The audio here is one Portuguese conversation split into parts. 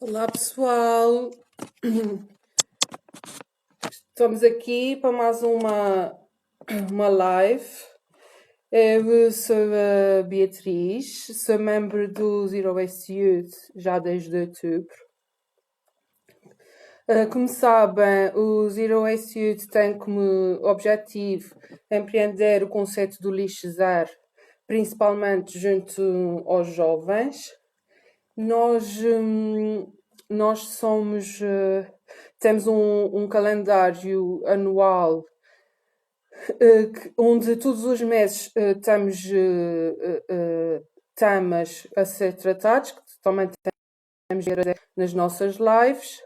Olá pessoal, estamos aqui para mais uma live. Eu sou a Beatriz, sou membro do Zero Waste Youth já desde outubro. Como sabem, o Zero Waste Youth tem como objetivo empreender o conceito do lixo zero, principalmente junto aos jovens. Nós temos um calendário anual onde todos os meses temos temas a ser tratados, que também temos nas nossas lives,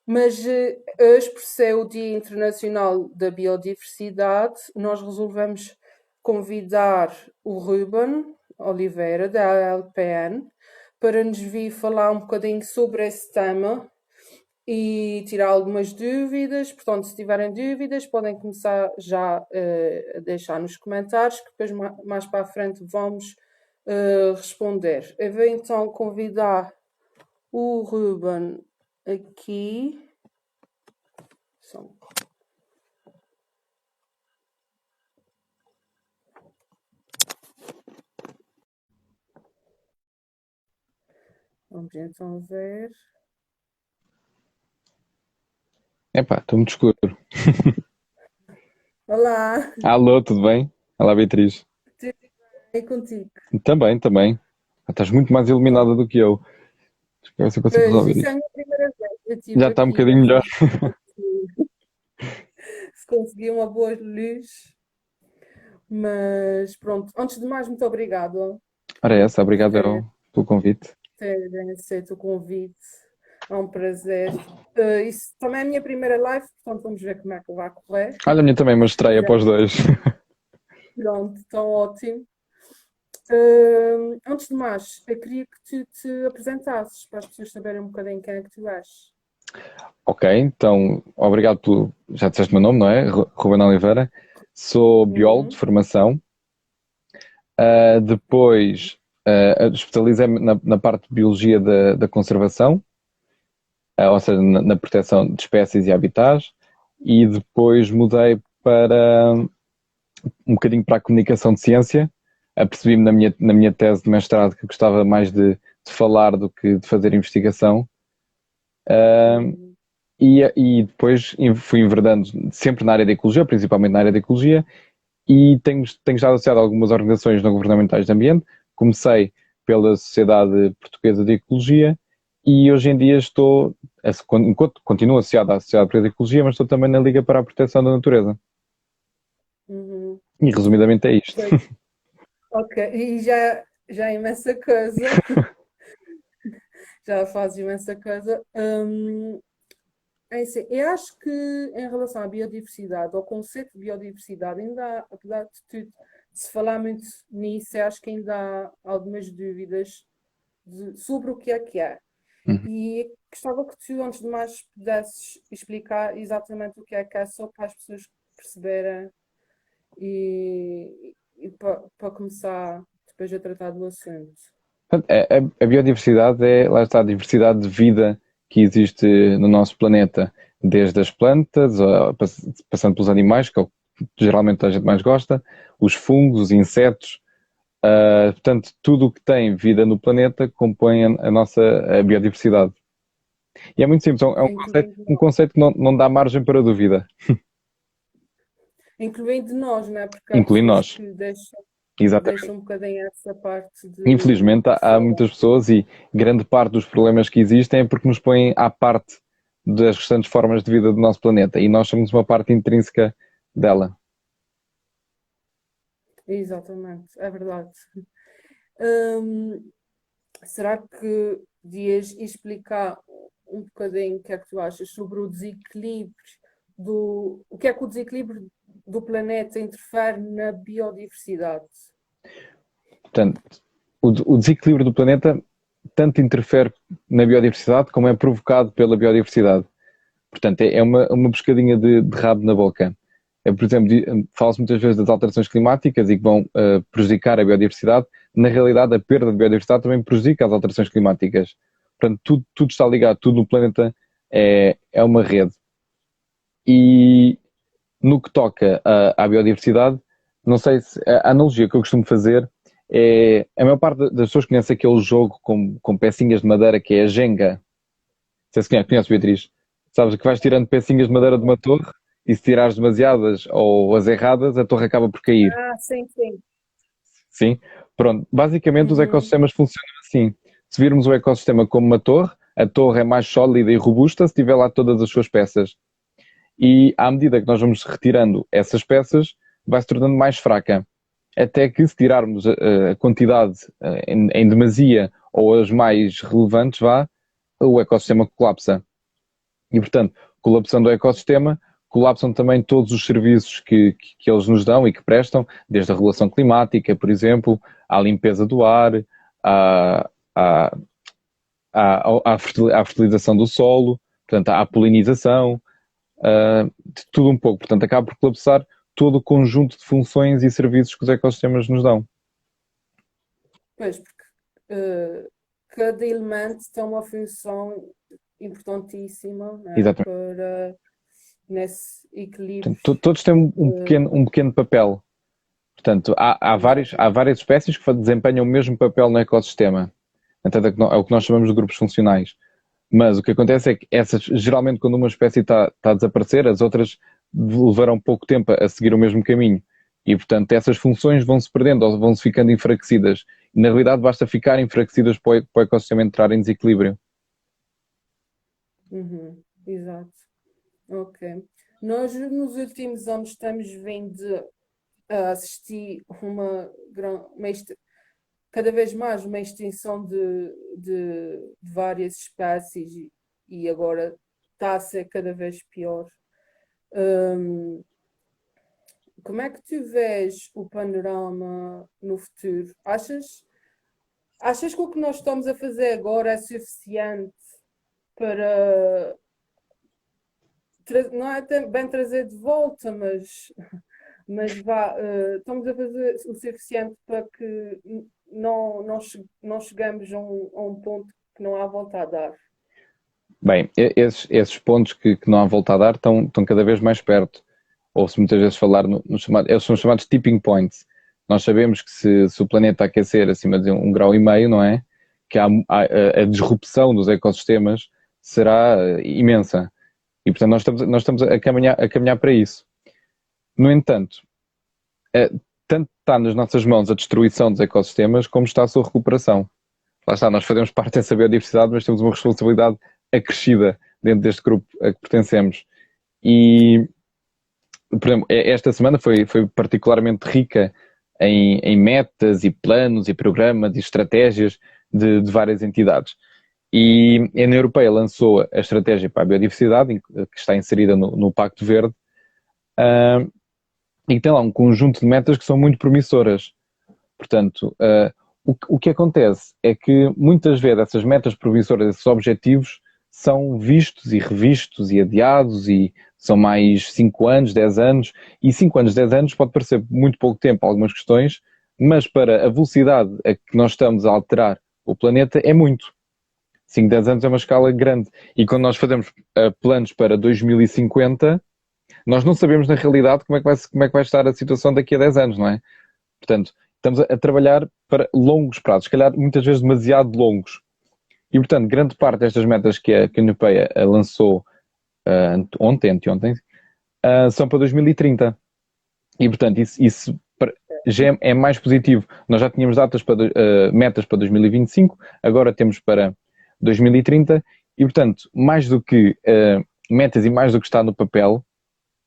mas hoje, por ser o Dia Internacional da Biodiversidade, nós resolvemos convidar o Ruben Oliveira, da LPN, para nos vir falar um bocadinho sobre esse tema e tirar algumas dúvidas. Portanto, se tiverem dúvidas, podem começar já a deixar nos comentários, que depois mais para a frente vamos responder. Eu vou então convidar o Ruben aqui. Vamos então ver. Epá, estou muito escuro. Olá, Alô, tudo bem? Olá, Beatriz. tudo bem contigo? Também. Estás muito mais iluminada do que eu. Espero ver se eu consigo Pois, resolver isso é a isto. minha primeira vez. Eu Já estive está um aqui bocadinho a melhor. ver se conseguia uma boa luz. Mas pronto, antes de mais, muito obrigada Ora, é essa, por obrigado pelo convite. terem aceito o convite. É um prazer. Isso também é a minha primeira live, portanto vamos ver como é que vai correr. Olha, a minha também, uma estreia para os dois. Pronto, então ótimo. Antes de mais, eu queria que tu te apresentasses para as pessoas saberem um bocadinho quem é que tu és. Ok, então, obrigado por. Já disseste o meu nome, não é? Ruben Oliveira. Sou biólogo de formação. Depois, especializei-me na parte de biologia da conservação, ou seja, na proteção de espécies e habitats. E depois mudei para um bocadinho para a comunicação de ciência. Apercebi-me na minha tese de mestrado que gostava mais de falar do que de fazer investigação. E depois fui enverdando sempre na área da ecologia, principalmente na área da ecologia, e tenho estado associado a algumas organizações não governamentais de ambiente. Comecei pela Sociedade Portuguesa de Ecologia e hoje em dia continuo associado à Sociedade Portuguesa de Ecologia, mas estou também na Liga para a Proteção da Natureza. E resumidamente é isto. Ok, e já é imensa coisa. Já fazes imensa coisa. É assim, eu acho que em relação à biodiversidade, ao conceito de biodiversidade, ainda há, apesar de tudo, de se falar muito nisso, eu acho que ainda há algumas dúvidas sobre o que é que é. E gostava que tu, antes de mais, pudesses explicar exatamente o que é, só para as pessoas perceberem e para começar depois a tratar do assunto. A biodiversidade lá está, a diversidade de vida que existe no nosso planeta, desde as plantas, passando pelos animais, que é o que geralmente a gente mais gosta, os fungos, os insetos, portanto, tudo o que tem vida no planeta compõe a biodiversidade. E é muito simples, é um conceito que não dá margem para dúvida. Incluindo nós, não é? Porque há Incluindo pessoas nós. que deixam Exatamente. um bocadinho essa parte de Infelizmente, há falar. muitas pessoas e grande parte dos problemas que existem é porque nos põem à parte das restantes formas de vida do nosso planeta e nós somos uma parte intrínseca dela. Exatamente, é verdade. Será que podias explicar um bocadinho o que é que tu achas sobre o desequilíbrio o que é que o desequilíbrio do planeta interfere na biodiversidade? Portanto, o desequilíbrio do planeta tanto interfere na biodiversidade como é provocado pela biodiversidade. Portanto, é uma pescadinha de rabo na boca. Por exemplo, fala-se muitas vezes das alterações climáticas e que vão prejudicar a biodiversidade. Na realidade, a perda de biodiversidade também prejudica as alterações climáticas. Portanto, tudo está ligado, tudo no planeta é uma rede. E no que toca à biodiversidade, não sei se a analogia que eu costumo fazer é a maior parte das pessoas conhece aquele jogo com pecinhas de madeira que é a Jenga. Não sei se conhece, Beatriz. Sabes que vais tirando pecinhas de madeira de uma torre e se tirares demasiadas ou as erradas, a torre acaba por cair. Ah, sim, sim. Sim? Pronto. Basicamente, os Uhum. ecossistemas funcionam assim. Se virmos o ecossistema como uma torre, a torre é mais sólida e robusta se tiver lá todas as suas peças. E à medida que nós vamos retirando essas peças, vai se tornando mais fraca. Até que, se tirarmos a quantidade em demasia ou as mais relevantes, o ecossistema colapsa. E, portanto, colapsando o ecossistema, colapsam também todos os serviços que eles nos dão e que prestam, desde a regulação climática, por exemplo, à limpeza do ar, à, à, à fertilização do solo, portanto, à polinização, de tudo um pouco. Portanto, acaba por colapsar todo o conjunto de funções e serviços que os ecossistemas nos dão. Pois, porque eh, cada elemento tem uma função importantíssima, né, Exatamente. para nesse equilíbrio. Portanto, todos têm um pequeno papel. Portanto, há Exato. várias espécies que desempenham o mesmo papel no ecossistema. Portanto, é o que nós chamamos de grupos funcionais. Mas o que acontece é que essas, geralmente, quando uma espécie está a desaparecer, as outras levarão pouco tempo a seguir o mesmo caminho. E, portanto, essas funções vão-se perdendo ou vão-se ficando enfraquecidas. E, na realidade, basta ficar enfraquecidas para o ecossistema entrar em desequilíbrio. Uhum. Exato. Ok. Nós, nos últimos anos, estamos vendo a assistir cada vez mais uma extinção de várias espécies e agora está a ser cada vez pior. Hum, Como é que tu vês o panorama no futuro? Achas que o que nós estamos a fazer agora é suficiente para, não é bem trazer de volta, mas estamos a fazer o suficiente para que não chegamos a um ponto que não há volta a dar. Bem, esses pontos que não há volta a dar estão cada vez mais perto. Ouve-se muitas vezes falar eles são chamados tipping points. Nós sabemos que se o planeta aquecer acima de 1,5 graus, não é? Que a disrupção dos ecossistemas será imensa. E, portanto, nós estamos a caminhar para isso. No entanto, tanto está nas nossas mãos a destruição dos ecossistemas, como está a sua recuperação. Lá está, nós fazemos parte dessa biodiversidade, mas temos uma responsabilidade acrescida dentro deste grupo a que pertencemos. E, por exemplo, esta semana foi particularmente rica em metas e planos e programas e estratégias de várias entidades. E a União Europeia lançou a estratégia para a biodiversidade, que está inserida no Pacto Verde, e que tem lá um conjunto de metas que são muito promissoras. Portanto, o que acontece é que muitas vezes essas metas promissoras, esses objetivos, são vistos e revistos e adiados e são mais 5 anos, 10 anos, e 5 anos, 10 anos pode parecer muito pouco tempo algumas questões, mas para a velocidade a que nós estamos a alterar o planeta é muito. 5, 10 anos é uma escala grande. E quando nós fazemos planos para 2050, nós não sabemos na realidade como é que vai estar a situação daqui a 10 anos, não é? Portanto, estamos a trabalhar para longos prazos, se calhar muitas vezes demasiado longos. E, portanto, grande parte destas metas que a União Europeia lançou anteontem, são para 2030. E, portanto, isso já é mais positivo. Nós já tínhamos metas para 2025, agora temos para 2030, e, portanto, mais do que metas e mais do que está no papel,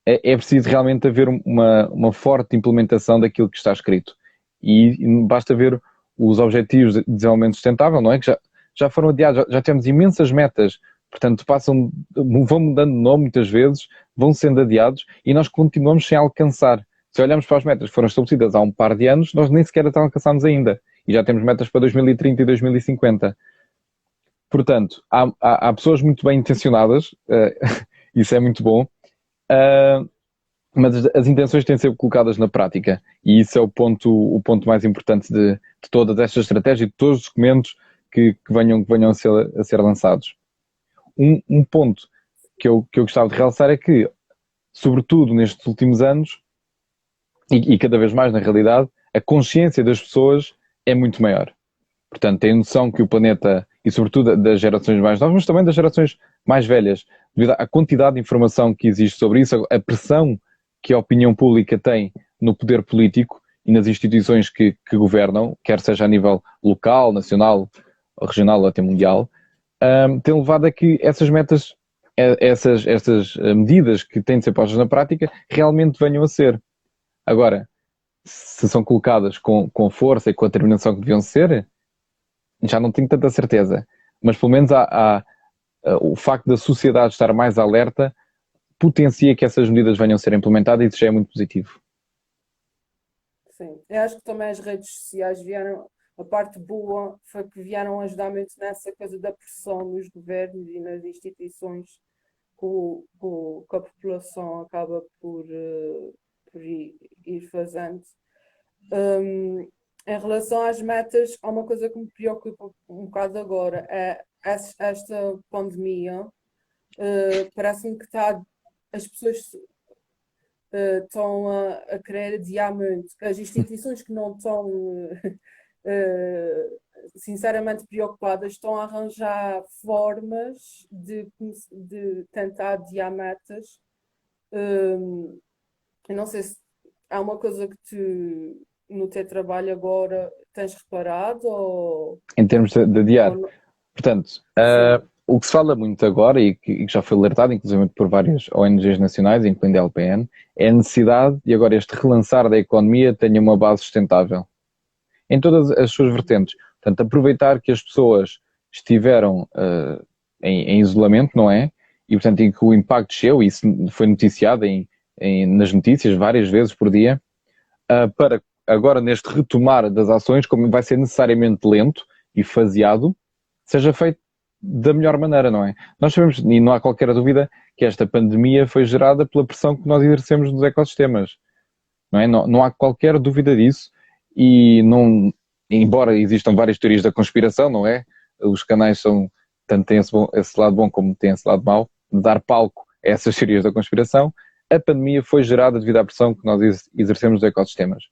é preciso realmente haver uma forte implementação daquilo que está escrito. E basta ver os objetivos de desenvolvimento sustentável, não é? Que já foram adiados, já temos imensas metas, portanto vão mudando de nome muitas vezes, vão sendo adiados e nós continuamos sem alcançar. Se olharmos para as metas que foram estabelecidas há um par de anos, nós nem sequer as alcançamos ainda. E já temos metas para 2030 e 2050. Portanto, há pessoas muito bem intencionadas, isso é muito bom, mas as intenções têm de ser colocadas na prática. E isso é o ponto mais importante de todas estas estratégias e de todos os documentos que venham a ser lançados. Um ponto que eu gostava de realçar é que, sobretudo nestes últimos anos, e cada vez mais na realidade, a consciência das pessoas é muito maior. Portanto, tem noção que o planeta, e sobretudo das gerações mais novas, mas também das gerações mais velhas, devido à quantidade de informação que existe sobre isso, a pressão que a opinião pública tem no poder político e nas instituições que governam, quer seja a nível local, nacional, regional ou até mundial, tem levado a que essas metas, essas medidas que têm de ser postas na prática, realmente venham a ser. Agora, se são colocadas com força e com a determinação que deviam ser, já não tenho tanta certeza. Mas pelo menos o facto da sociedade estar mais alerta potencia que essas medidas venham a ser implementadas e isso já é muito positivo. Sim, eu acho que também as redes sociais vieram, a parte boa foi que vieram ajudar muito nessa coisa da pressão nos governos e nas instituições que a população acaba por ir fazendo. Em relação às metas, há uma coisa que me preocupa um bocado agora, é esta pandemia. Parece-me que as pessoas estão a querer adiar muito. As instituições que não estão sinceramente preocupadas estão a arranjar formas de tentar adiar metas. Eu não sei se há uma coisa que tu, no teu trabalho agora, tens reparado ou Em termos de adiar. não? Portanto, Sim. o que se fala muito agora e que já foi alertado, inclusive por várias ONGs nacionais, incluindo a LPN, é a necessidade de agora este relançar da economia tenha uma base sustentável em todas as suas vertentes. Portanto, aproveitar que as pessoas estiveram em isolamento, não é? E, portanto, em que o impacto desceu, e isso foi noticiado nas notícias várias vezes por dia, para agora neste retomar das ações, como vai ser necessariamente lento e faseado, seja feito da melhor maneira, não é? Nós sabemos, e não há qualquer dúvida, que esta pandemia foi gerada pela pressão que nós exercemos nos ecossistemas, não é? Não há qualquer dúvida disso e não, embora existam várias teorias da conspiração, não é? Os canais tanto têm esse lado bom como têm esse lado mau, de dar palco a essas teorias da conspiração, a pandemia foi gerada devido à pressão que nós exercemos nos ecossistemas.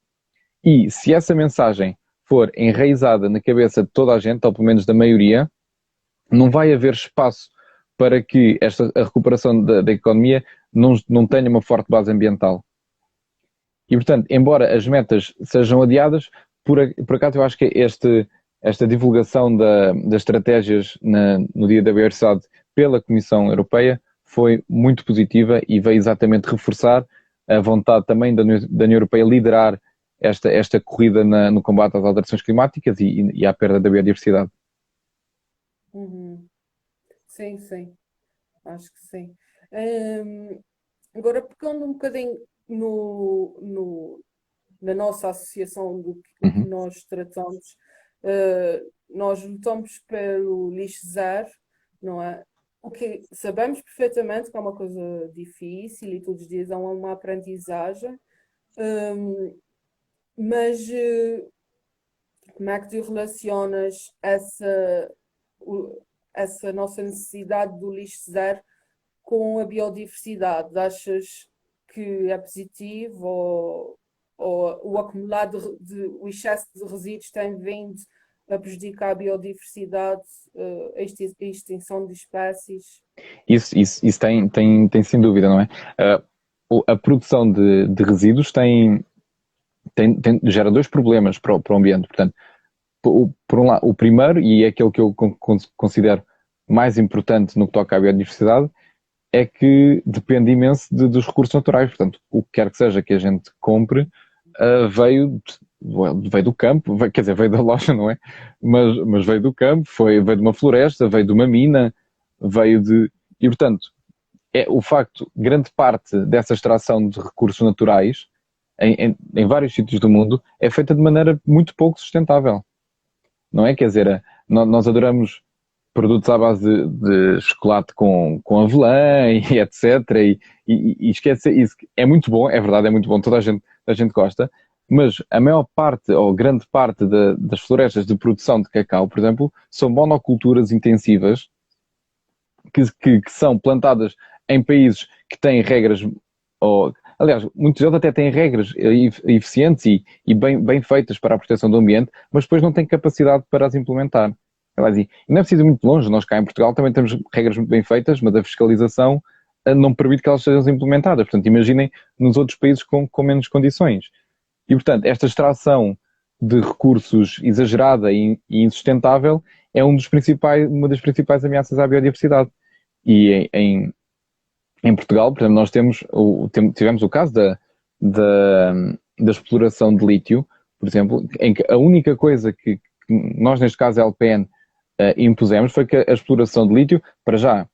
E se essa mensagem for enraizada na cabeça de toda a gente, ou pelo menos da maioria, não vai haver espaço para que a recuperação da economia não tenha uma forte base ambiental. E, portanto, embora as metas sejam adiadas, por acaso eu acho que esta divulgação das estratégias no Dia da Biodiversidade pela Comissão Europeia foi muito positiva e veio exatamente reforçar a vontade também da União Europeia liderar esta corrida no combate às alterações climáticas e à perda da biodiversidade. Uhum. Sim, sim, acho que sim. Agora, pegando um bocadinho na nossa associação o que Uhum. nós tratamos, nós lutamos pelo lixo zero, não é? O que sabemos perfeitamente que é uma coisa difícil e todos os dias há uma aprendizagem, mas como é que tu relacionas essa nossa necessidade do lixo zero com a biodiversidade? Achas que é positivo ou o acumulado o excesso de resíduos tem vindo a prejudicar a biodiversidade, a extinção de espécies? Isso tem sem dúvida, não é? A produção de resíduos gera dois problemas para o ambiente. Portanto, por um lado, o primeiro, e é aquele que eu considero mais importante no que toca à biodiversidade, é que depende imenso dos recursos naturais. Portanto, o que quer que seja que a gente compre veio do campo, quer dizer, veio da loja, não é? Mas veio do campo, veio de uma floresta, veio de uma mina, E, portanto, o facto, grande parte dessa extração de recursos naturais em vários sítios do mundo é feita de maneira muito pouco sustentável. Não é? Quer dizer, nós adoramos produtos à base de chocolate com avelã e etc. E esquece isso. É muito bom, é verdade, é muito bom, toda a gente gosta, Mas a maior parte, ou grande parte das florestas de produção de cacau, por exemplo, são monoculturas intensivas que são plantadas em países que têm regras, ou, aliás, muitos deles até têm regras eficientes e bem feitas para a proteção do ambiente, mas depois não têm capacidade para as implementar. E não é preciso ir muito longe, nós cá em Portugal também temos regras muito bem feitas, mas a fiscalização não permite que elas sejam implementadas. Portanto, imaginem nos outros países com menos condições. E, portanto, esta extração de recursos exagerada e insustentável é uma das principais ameaças à biodiversidade. E em Portugal, por exemplo, nós tivemos o caso da exploração de lítio, por exemplo, em que a única coisa que nós, neste caso, a LPN, impusemos foi que a exploração de lítio, para já,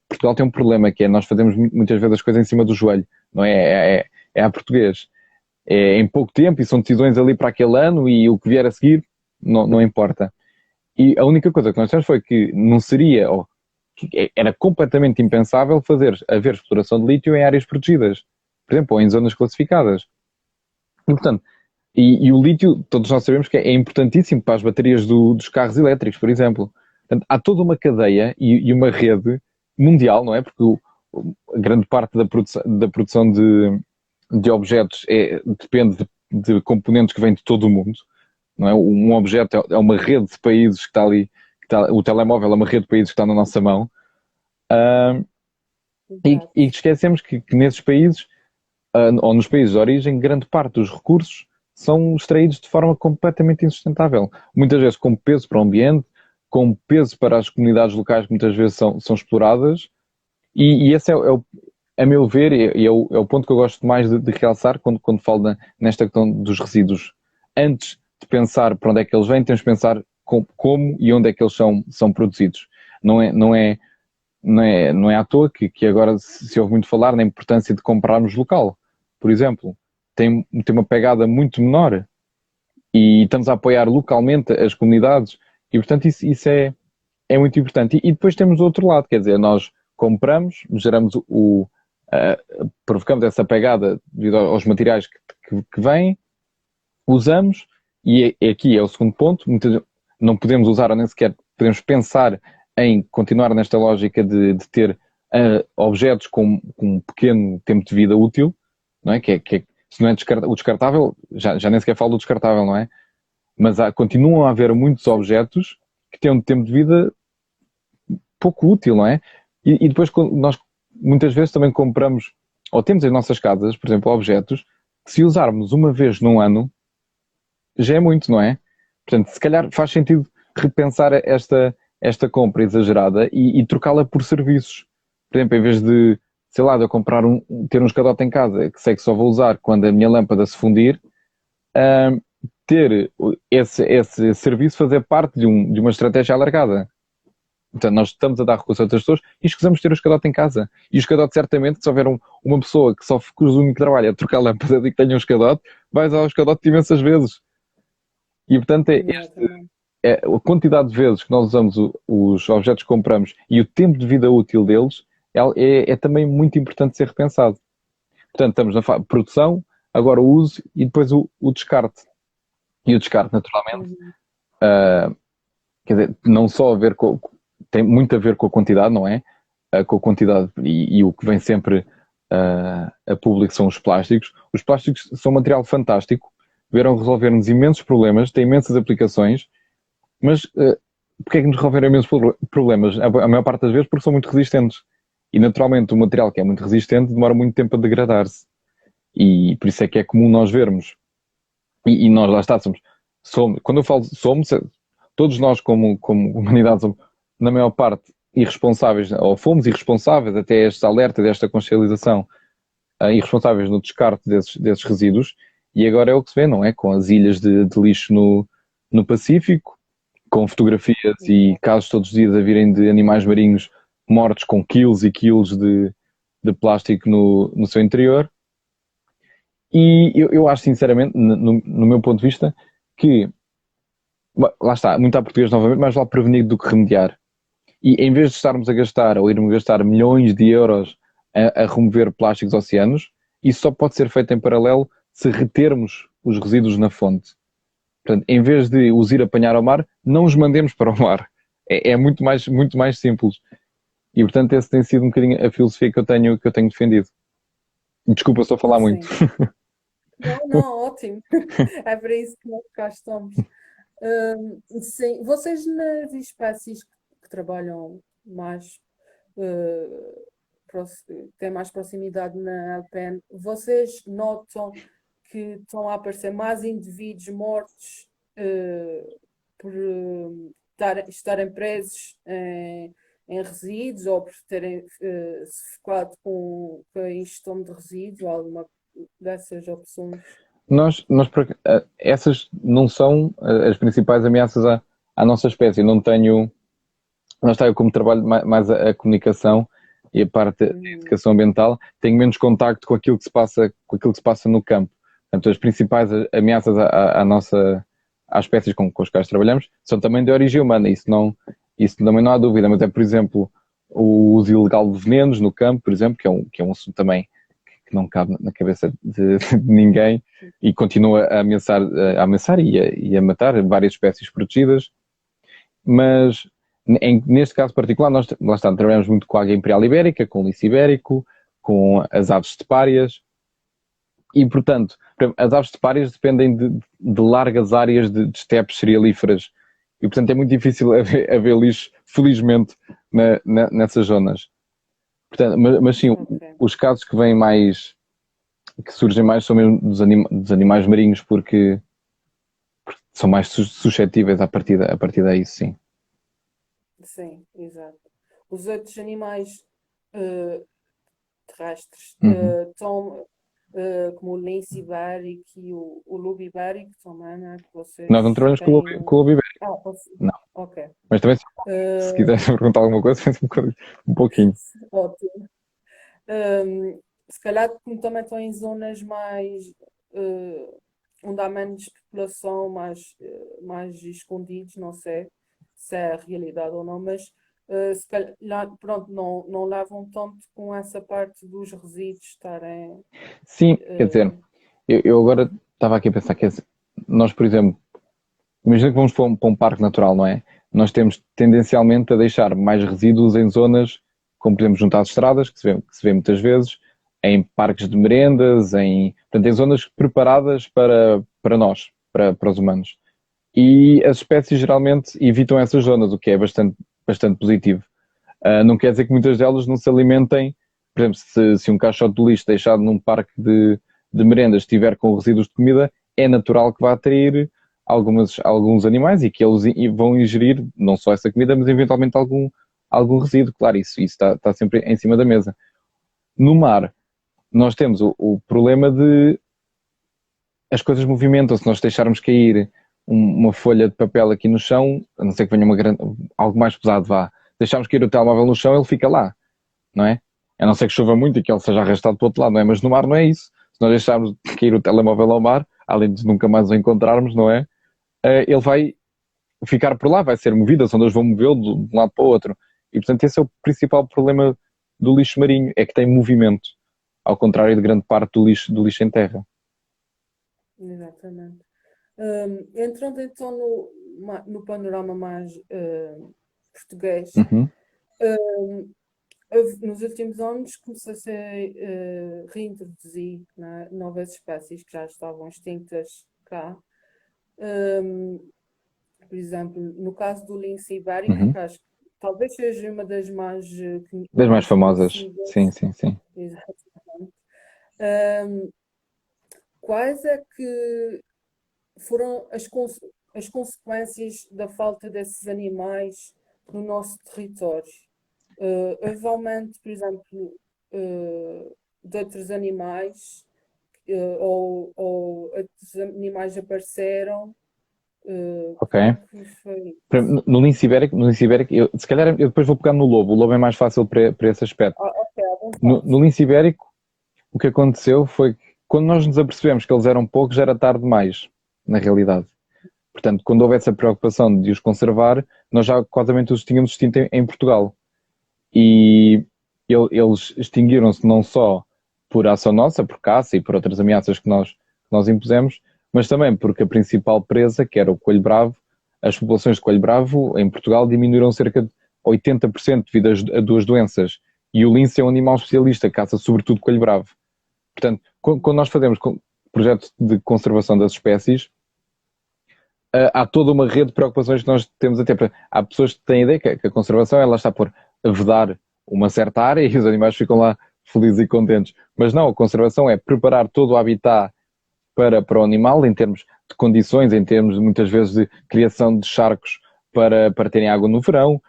Portugal tem um problema que é nós fazemos muitas vezes as coisas em cima do joelho, não é? É a português. É em pouco tempo e são decisões ali para aquele ano e o que vier a seguir não importa. E a única coisa que nós temos foi que não seria, ou que era completamente impensável haver exploração de lítio em áreas protegidas, por exemplo, ou em zonas classificadas. E, portanto, e o lítio, todos nós sabemos que é importantíssimo para as baterias dos carros elétricos, por exemplo. Portanto, há toda uma cadeia e uma rede mundial, não é? Porque a grande parte da produção de objetos depende de componentes que vêm de todo o mundo, não é? Um objeto é uma rede de países que está ali, o telemóvel é uma rede de países que está na nossa mão, e esquecemos que nesses países, ou nos países de origem, grande parte dos recursos são extraídos de forma completamente insustentável. Muitas vezes com peso para o ambiente, com peso para as comunidades locais que muitas vezes são exploradas, e esse a meu ver, é o ponto que eu gosto mais de realçar quando falo nesta questão dos resíduos. Antes de pensar para onde é que eles vêm, temos de pensar como e onde é que eles são produzidos. Não é à toa que agora se ouve muito falar na importância de comprarmos local. Por exemplo, tem uma pegada muito menor e estamos a apoiar localmente as comunidades e, portanto, isso é muito importante. E depois temos o outro lado, quer dizer, nós compramos, geramos provocamos essa pegada devido aos materiais que vêm, usamos, e aqui é o segundo ponto, não podemos usar ou nem sequer podemos pensar em continuar nesta lógica de ter objetos com um pequeno tempo de vida útil, não é? Se não é o descartável, já nem sequer falo do descartável, não é? Mas continuam a haver muitos objetos que têm um tempo de vida pouco útil, não é? E depois nós muitas vezes também compramos, ou temos em nossas casas, por exemplo, objetos que se usarmos uma vez num ano, já é muito, não é? Portanto, se calhar faz sentido repensar esta compra exagerada e trocá-la por serviços. Por exemplo, em vez de, sei lá, de eu comprar ter um escadote em casa que sei que só vou usar quando a minha lâmpada se fundir, ter esse serviço fazer parte de uma estratégia alargada. Portanto, nós estamos a dar recurso a outras pessoas e escusamos ter o escadote em casa. E o escadote, certamente, se houver uma pessoa que só cujo único trabalho é trocar lâmpadas e que tenha um escadote, vai usar o escadote imensas vezes. E, portanto, a quantidade de vezes que nós usamos os objetos que compramos e o tempo de vida útil deles é também muito importante ser repensado. Portanto, estamos na produção, agora o uso e depois o descarte. E o descarte, naturalmente, quer dizer, não só tem muito a ver com a quantidade, não é? Com a quantidade e o que vem sempre a público são os plásticos. Os plásticos são um material fantástico, vieram resolver-nos imensos problemas, têm imensas aplicações, mas porque é que nos resolveram imensos problemas? A maior parte das vezes porque são muito resistentes. E naturalmente o material que é muito resistente demora muito tempo a degradar-se. E por isso é que é comum nós vermos. E nós lá está, quando eu falo somos, todos nós como humanidade somos, na maior parte, irresponsáveis, ou fomos irresponsáveis até este alerta, desta consciencialização, irresponsáveis no descarte desses resíduos, e agora é o que se vê, não é? Com as ilhas de lixo no Pacífico, com fotografias e casos todos os dias a virem de animais marinhos mortos com quilos e quilos de plástico no seu interior. E eu acho, sinceramente, no meu ponto de vista, que, lá está, muito à português novamente, mais vale prevenir do que remediar. E em vez de estarmos a gastar, ou irmos gastar milhões de euros a remover plásticos oceanos, isso só pode ser feito em paralelo se retermos os resíduos na fonte. Portanto, em vez de os ir apanhar ao mar, não os mandemos para o mar. É muito mais simples. E, portanto, essa tem sido um bocadinho a filosofia que eu tenho defendido. Desculpa, estou a falar muito. Sim. Não, não, ótimo. É para isso que nós cá estamos. Sim, vocês nas espécies que trabalham mais, uh, têm mais proximidade na Alpen, vocês notam que estão a aparecer mais indivíduos mortos por estarem presos em resíduos ou por terem se focado com a ingestão de resíduos ou alguma dessas opções? Essas não são as principais ameaças à nossa espécie. Não tenho. Lá está, eu como trabalho mais a comunicação e a parte da educação ambiental, tenho menos contacto com aquilo que se passa no campo. Portanto, as principais ameaças às espécies com as quais trabalhamos são também de origem humana. Isso também não há dúvida, mas é, por exemplo, o uso ilegal de venenos no campo, por exemplo, que é um assunto também que não cabe na cabeça de ninguém e continua a ameaçar e a matar várias espécies protegidas. Mas neste caso particular, nós lá está, trabalhamos muito com a águia imperial ibérica, com o lince ibérico, com as aves estepárias e, portanto, as aves estepárias dependem de largas áreas de estepes cerealíferas e, portanto, é muito difícil haver lixo, felizmente, nessas zonas. Portanto, mas sim, Ok. os casos que surgem mais são mesmo dos animais marinhos porque são mais suscetíveis a partir daí, sim. Sim, exato. Os outros animais eh, terrestres Uhum. estão como o lince ibérico e o lobo ibérico também, né? Que Nós não vocês trabalhamos com têm. o lobo ibérico, não. Ok. Mas também, se Eh, quiser perguntar alguma coisa, pensa um pouquinho. ótimo. Se calhar como também estão em zonas mais onde há menos população, mais escondidos, não sei se é a realidade ou não, mas se calhar, pronto, não levam tanto com essa parte dos resíduos estarem. Sim, quer dizer, eh, eu agora estava aqui a pensar que nós, por exemplo, imagina que vamos para um parque natural, não é? Nós temos tendencialmente a deixar mais resíduos em zonas, como por exemplo, junto às estradas, que se vê muitas vezes, em parques de merendas, portanto, em zonas preparadas para nós, para os humanos. E as espécies geralmente evitam essas zonas, o que é bastante positivo. Não quer dizer que muitas delas não se alimentem, por exemplo, se um caixote de lixo deixado num parque de merendas estiver com resíduos de comida, é natural que vá atrair alguns animais e que eles vão ingerir não só essa comida, mas eventualmente algum resíduo. Claro, isso está sempre em cima da mesa. No mar, nós temos o problema de as coisas movimentam-se. Se nós deixarmos cair uma folha de papel aqui no chão, a não ser que venha algo mais pesado, vá, deixarmos cair o telemóvel no chão, ele fica lá, não é? A não ser que chova muito e que ele seja arrastado para o outro lado, não é? Mas no mar não é isso. Se nós deixarmos cair o telemóvel ao mar, além de nunca mais o encontrarmos, não é? Ele vai ficar por lá, vai ser movido, as ondas vão movê-lo de um lado para o outro. E, portanto, esse é o principal problema do lixo marinho, é que tem movimento, ao contrário de grande parte do lixo em terra. exatamente. Entrando então no panorama mais português, Uhum. nos últimos anos começou-se a reintroduzir, né, novas espécies que já estavam extintas cá. Um, por exemplo, no caso do lince ibérico, Uhum. que acho que talvez seja uma das Das mais mais famosas, sim, conhecidas. sim, sim. Exatamente. Um, quais é que foram as consequências da falta desses animais no nosso território? Houve aumento, por exemplo, de outros animais, ou outros animais apareceram? Ok. Como é que foi isso? No lince ibérico, se calhar eu depois vou pegar no lobo. O lobo é mais fácil para esse aspecto. Ok, à No, vontade. no lince ibérico, o que aconteceu foi que quando nós nos apercebemos que eles eram poucos, já era tarde demais, na realidade. Portanto, quando houve essa preocupação de os conservar, nós já quase os tínhamos extinto em Portugal. E eles extinguiram-se não só por ação nossa, por caça e por outras ameaças que nós impusemos, mas também porque a principal presa, que era o coelho bravo, as populações de coelho bravo em Portugal diminuíram cerca de 80% devido a duas doenças. E o lince é um animal especialista, caça sobretudo coelho bravo. Portanto, quando nós fazemos projetos de conservação das espécies, há toda uma rede de preocupações que nós temos até. Há pessoas que têm a ideia que a conservação ela está por vedar uma certa área e os animais ficam lá felizes e contentes. Mas não, a conservação é preparar todo o habitat para o animal, em termos de condições, em termos de, muitas vezes, de criação de charcos para terem água no verão,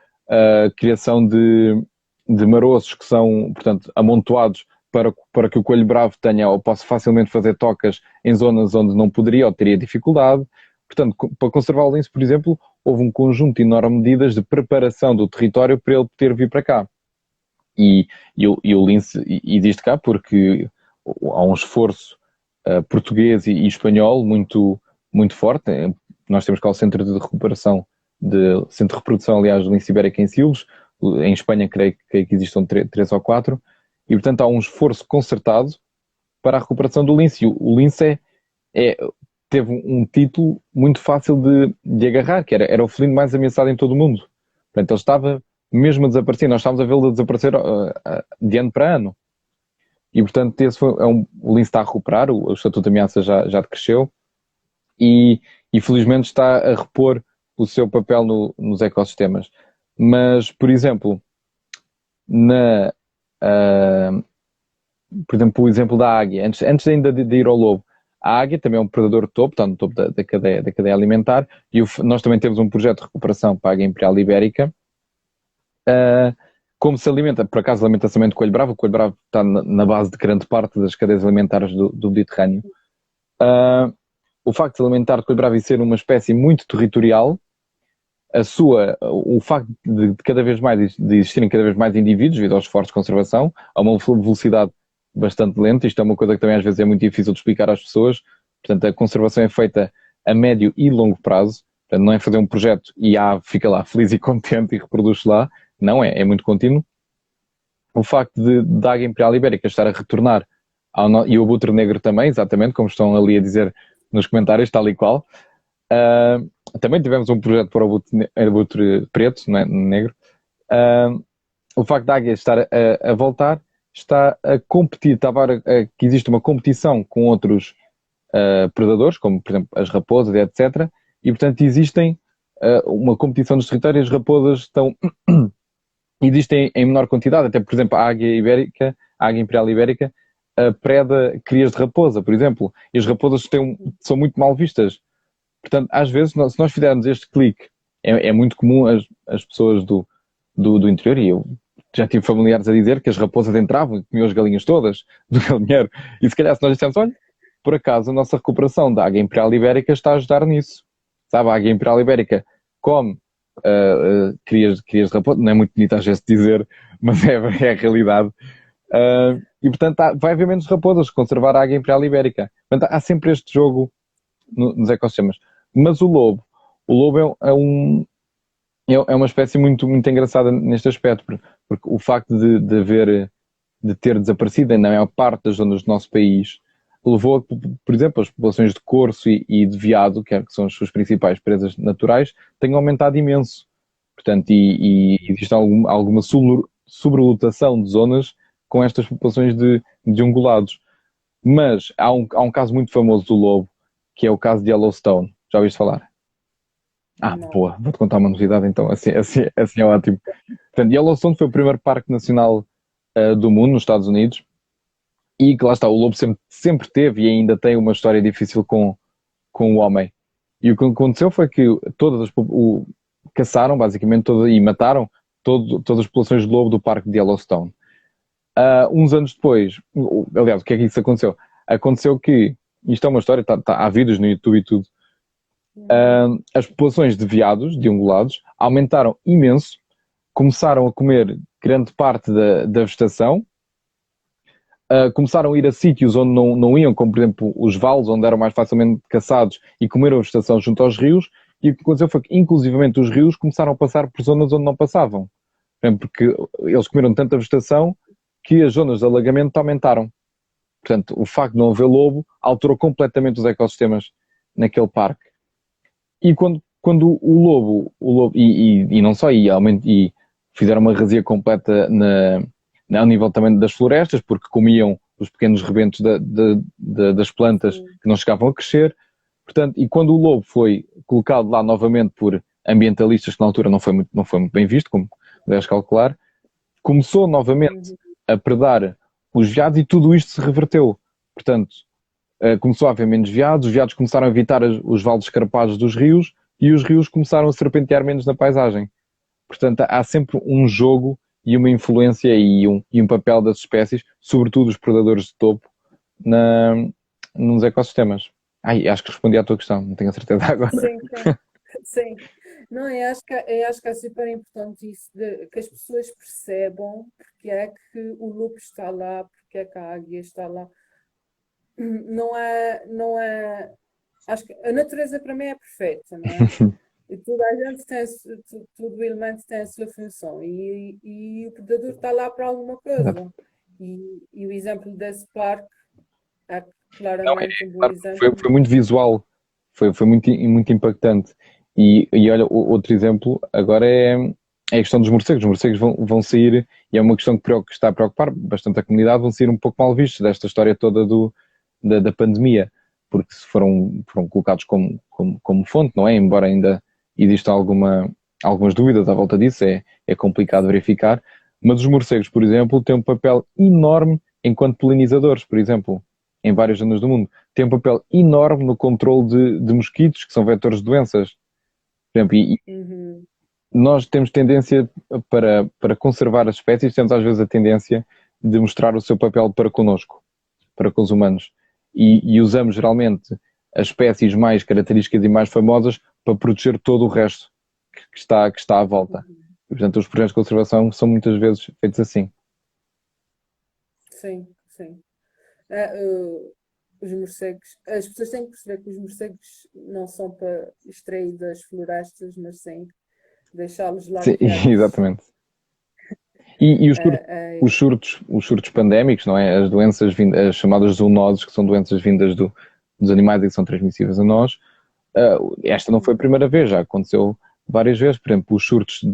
criação de maroços que são, portanto, amontoados para que o coelho bravo tenha ou possa facilmente fazer tocas em zonas onde não poderia ou teria dificuldade. Portanto, para conservar o lince, por exemplo, houve um conjunto enorme de medidas de preparação do território para ele poder vir para cá. E o lince existe cá porque há um esforço português e espanhol muito, muito forte. Nós temos cá o Centro de Recuperação, Centro de Reprodução, aliás, do lince ibérico em Silves. Em Espanha, creio que existam 3 ou 4. E, portanto, há um esforço concertado para a recuperação do lince. E o lince teve um título muito fácil de agarrar, que era o felino mais ameaçado em todo o mundo. Portanto, ele estava mesmo a desaparecer. Nós estávamos a vê-lo a desaparecer de ano para ano. E, portanto, o lince está a recuperar, o estatuto de ameaça já decresceu e felizmente está a repor o seu papel nos ecossistemas. Mas, por exemplo, por exemplo, o exemplo da águia, antes ainda de ir ao lobo, a águia também é um predador de topo, está no topo da cadeia alimentar, e nós também temos um projeto de recuperação para a águia imperial ibérica. Como se alimenta, por acaso alimenta-se também de coelho bravo. O coelho bravo está na base de grande parte das cadeias alimentares do Mediterrâneo. O facto de se alimentar de coelho bravo e ser uma espécie muito territorial, o facto de cada vez mais de existirem cada vez mais indivíduos devido aos esforços de conservação, a uma velocidade bastante lenta. Isto é uma coisa que também às vezes é muito difícil de explicar às pessoas. Portanto, a conservação é feita a médio e longo prazo. Portanto, não é fazer um projeto e fica lá feliz e contente e reproduz lá. Não, é muito contínuo. O facto da águia imperial ibérica estar a retornar e o abutre negro também, exatamente, como estão ali a dizer nos comentários, tal e qual. Também tivemos um projeto para o abutre preto, não é? Negro. O facto da águia estar a voltar está a competir, que existe uma competição com outros predadores, como por exemplo as raposas, etc. E portanto existem uma competição nos territórios, as raposas existem em menor quantidade, até por exemplo a águia imperial ibérica preda crias de raposa, por exemplo, e as raposas são muito mal vistas. Portanto, às vezes, se nós fizermos este clique, é muito comum as pessoas do interior, e eu já tive familiares a dizer que as raposas entravam e comiam as galinhas todas do galinheiro, e se calhar se nós dissemos, olha, por acaso a nossa recuperação da águia imperial ibérica está a ajudar nisso. Sabe, a águia imperial ibérica come crias de raposa, não é muito bonito às vezes dizer, mas é a realidade. E portanto vai haver menos raposas, conservar a águia imperial ibérica. Portanto, há sempre este jogo nos ecossistemas. Mas o lobo é uma espécie muito, muito engraçada neste aspecto, porque o facto de ter desaparecido na maior parte das zonas do nosso país levou, por exemplo, as populações de corso e de veado, que são as suas principais presas naturais, tenham aumentado imenso. Portanto, e existe alguma sobrelotação de zonas com estas populações de ungulados. Mas há um caso muito famoso do lobo, que é o caso de Yellowstone. Já ouviste falar? Não. Boa. Vou-te contar uma novidade então. Assim é ótimo. Portanto, Yellowstone foi o primeiro parque nacional do mundo, nos Estados Unidos, e que lá está, o lobo sempre teve e ainda tem uma história difícil com o homem. E o que aconteceu foi que caçaram, basicamente, e mataram todas as populações de lobo do parque de Yellowstone. Uns anos depois, aliás, o que é que isso aconteceu? Aconteceu que, isto é uma história, há vídeos no YouTube e tudo, as populações de veados, de ungulados, aumentaram imenso, começaram a comer grande parte da vegetação, começaram a ir a sítios onde não iam, como por exemplo os vales, onde eram mais facilmente caçados, e comeram a vegetação junto aos rios, e o que aconteceu foi que inclusivamente os rios começaram a passar por zonas onde não passavam, porque eles comeram tanta vegetação que as zonas de alagamento aumentaram. Portanto, o facto de não haver lobo alterou completamente os ecossistemas naquele parque. E quando o lobo e não só, e fizeram uma razia completa ao nível também das florestas, porque comiam os pequenos rebentos das plantas Sim. que não chegavam a crescer. Portanto, e quando o lobo foi colocado lá novamente por ambientalistas, que na altura não foi muito bem visto, como deves calcular, começou novamente Uhum. a predar os veados e tudo isto se reverteu. Portanto, começou a haver menos veados, os veados começaram a evitar os vales escarpados dos rios e os rios começaram a serpentear menos na paisagem. Portanto, há sempre um jogo e uma influência e um papel das espécies, sobretudo os predadores de topo, nos ecossistemas. Ai, acho que respondi à tua questão, não tenho a certeza agora. Sim, sim, sim. Não, eu acho que é super importante isso, que as pessoas percebam porque é que o lobo está lá, porque é que a águia está lá. Não é. Acho que a natureza para mim é perfeita, não é? E toda a gente tem, todo o elemento tem a sua função e o predador está lá para alguma Exato. coisa. E o exemplo desse parque é Não, claramente um bom claro, foi exemplo. muito visual, foi muito impactante. E olha, outro exemplo agora é a questão dos morcegos. Os morcegos vão sair, e é uma questão que está a preocupar bastante a comunidade, vão sair um pouco mal vistos desta história toda da pandemia, porque se foram colocados como fonte, não é? Embora ainda existam algumas dúvidas à volta disso, é complicado verificar. Mas os morcegos, por exemplo, têm um papel enorme enquanto polinizadores, por exemplo, em várias zonas do mundo. Têm um papel enorme no controle de mosquitos, que são vetores de doenças. Por exemplo, e Uhum, nós temos tendência para conservar as espécies, temos às vezes a tendência de mostrar o seu papel para connosco, para com os humanos. E usamos geralmente as espécies mais características e mais famosas para proteger todo o resto que está à volta. uhum. E, portanto, os projetos de conservação são muitas vezes feitos assim. Sim, sim. Os morcegos, as pessoas têm que perceber que os morcegos não são para extrair das florestas, mas sim deixá-los lá Sim, quietos. exatamente. E Ah, ah, os surtos pandémicos, não é? As doenças, as chamadas zoonoses, que são doenças vindas dos animais e que são transmissíveis a nós. Esta não foi a primeira vez, já aconteceu várias vezes. Por exemplo, os surtos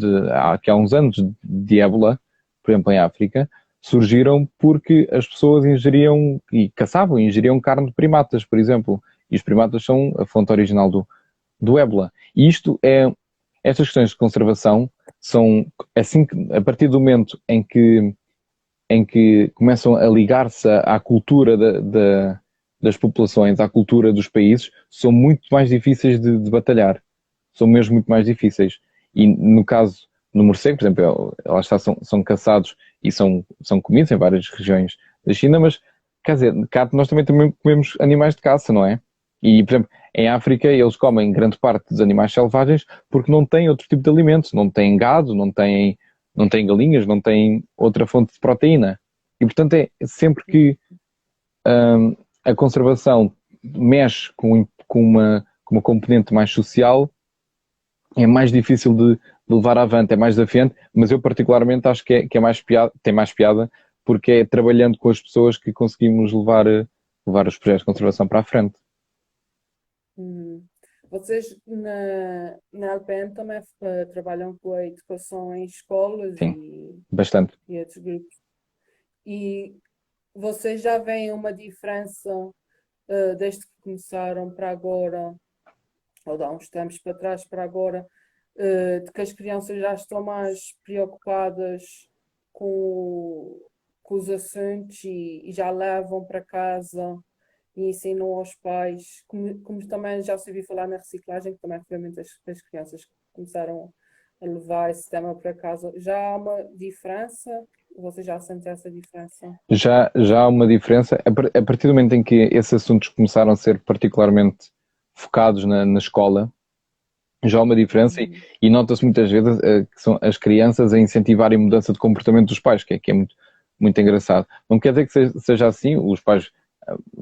que há uns anos de ébola, por exemplo, em África, surgiram porque as pessoas ingeriam e caçavam e ingeriam carne de primatas, por exemplo. E os primatas são a fonte original do ébola. E estas questões de conservação são assim que, a partir do momento em que começam a ligar-se à cultura das populações, à cultura dos países, são muito mais difíceis de batalhar. São mesmo muito mais difíceis. E no caso, no morcego, por exemplo, lá está, são caçados e são comidos em várias regiões da China, mas, quer dizer, cá nós também comemos animais de caça, não é? E, por exemplo, em África eles comem grande parte dos animais selvagens porque não têm outro tipo de alimentos, não têm gado, não têm galinhas, não têm outra fonte de proteína. E, portanto, é sempre que a conservação mexe com uma componente mais social, é mais difícil de levar avante, é mais desafiante, mas eu particularmente acho que é mais piada, tem mais piada, porque é trabalhando com as pessoas que conseguimos levar os projetos de conservação para a frente. uhum. Vocês na LPM também trabalham com a educação em escolas Sim, bastante. e outros grupos. E vocês já veem uma diferença desde que começaram para agora, ou de há uns tempos para trás para agora, de que as crianças já estão mais preocupadas com, com os assuntos e já levam para casa e ensinam aos pais, como também já se ouviu falar na reciclagem, que também foi muitas crianças que começaram a levar esse tema para casa. Já há uma diferença? Você já sente essa diferença? Já há uma diferença, a partir do momento em que esses assuntos começaram a ser particularmente focados na escola, já há uma diferença Uhum. e nota-se muitas vezes que são as crianças a incentivarem mudança de comportamento dos pais, que é muito, muito engraçado. Não quer dizer que seja assim, os pais,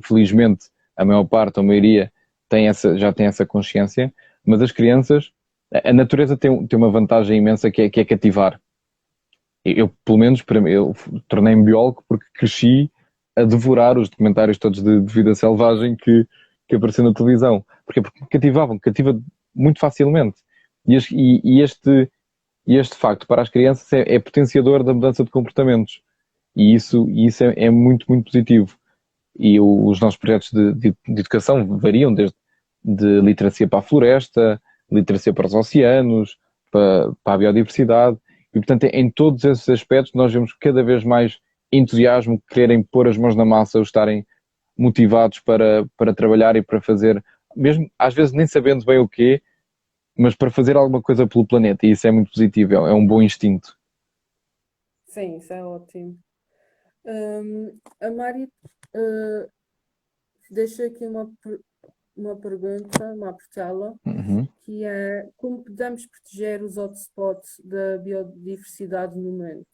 felizmente, a maior parte, a maioria, já tem essa consciência, mas as crianças, a natureza tem uma vantagem imensa que é cativar. Eu, pelo menos, para mim, eu tornei-me biólogo porque cresci a devorar os documentários todos de vida selvagem que que apareceu na televisão. Porquê? Porque cativa muito facilmente. E este facto para as crianças é potenciador da mudança de comportamentos. E isso é muito, muito positivo. E os nossos projetos de educação variam desde de literacia para a floresta, literacia para os oceanos, para a biodiversidade. E, portanto, em todos esses aspectos, nós vemos cada vez mais entusiasmo, quererem pôr as mãos na massa, ou estarem motivados para trabalhar e para fazer, mesmo às vezes nem sabendo bem o quê, mas para fazer alguma coisa pelo planeta. E isso é muito positivo, é um bom instinto. Sim, isso é ótimo. A Mari deixa aqui uma pergunta, uma apertá-la, Uhum. que é como podemos proteger os hotspots da biodiversidade no momento?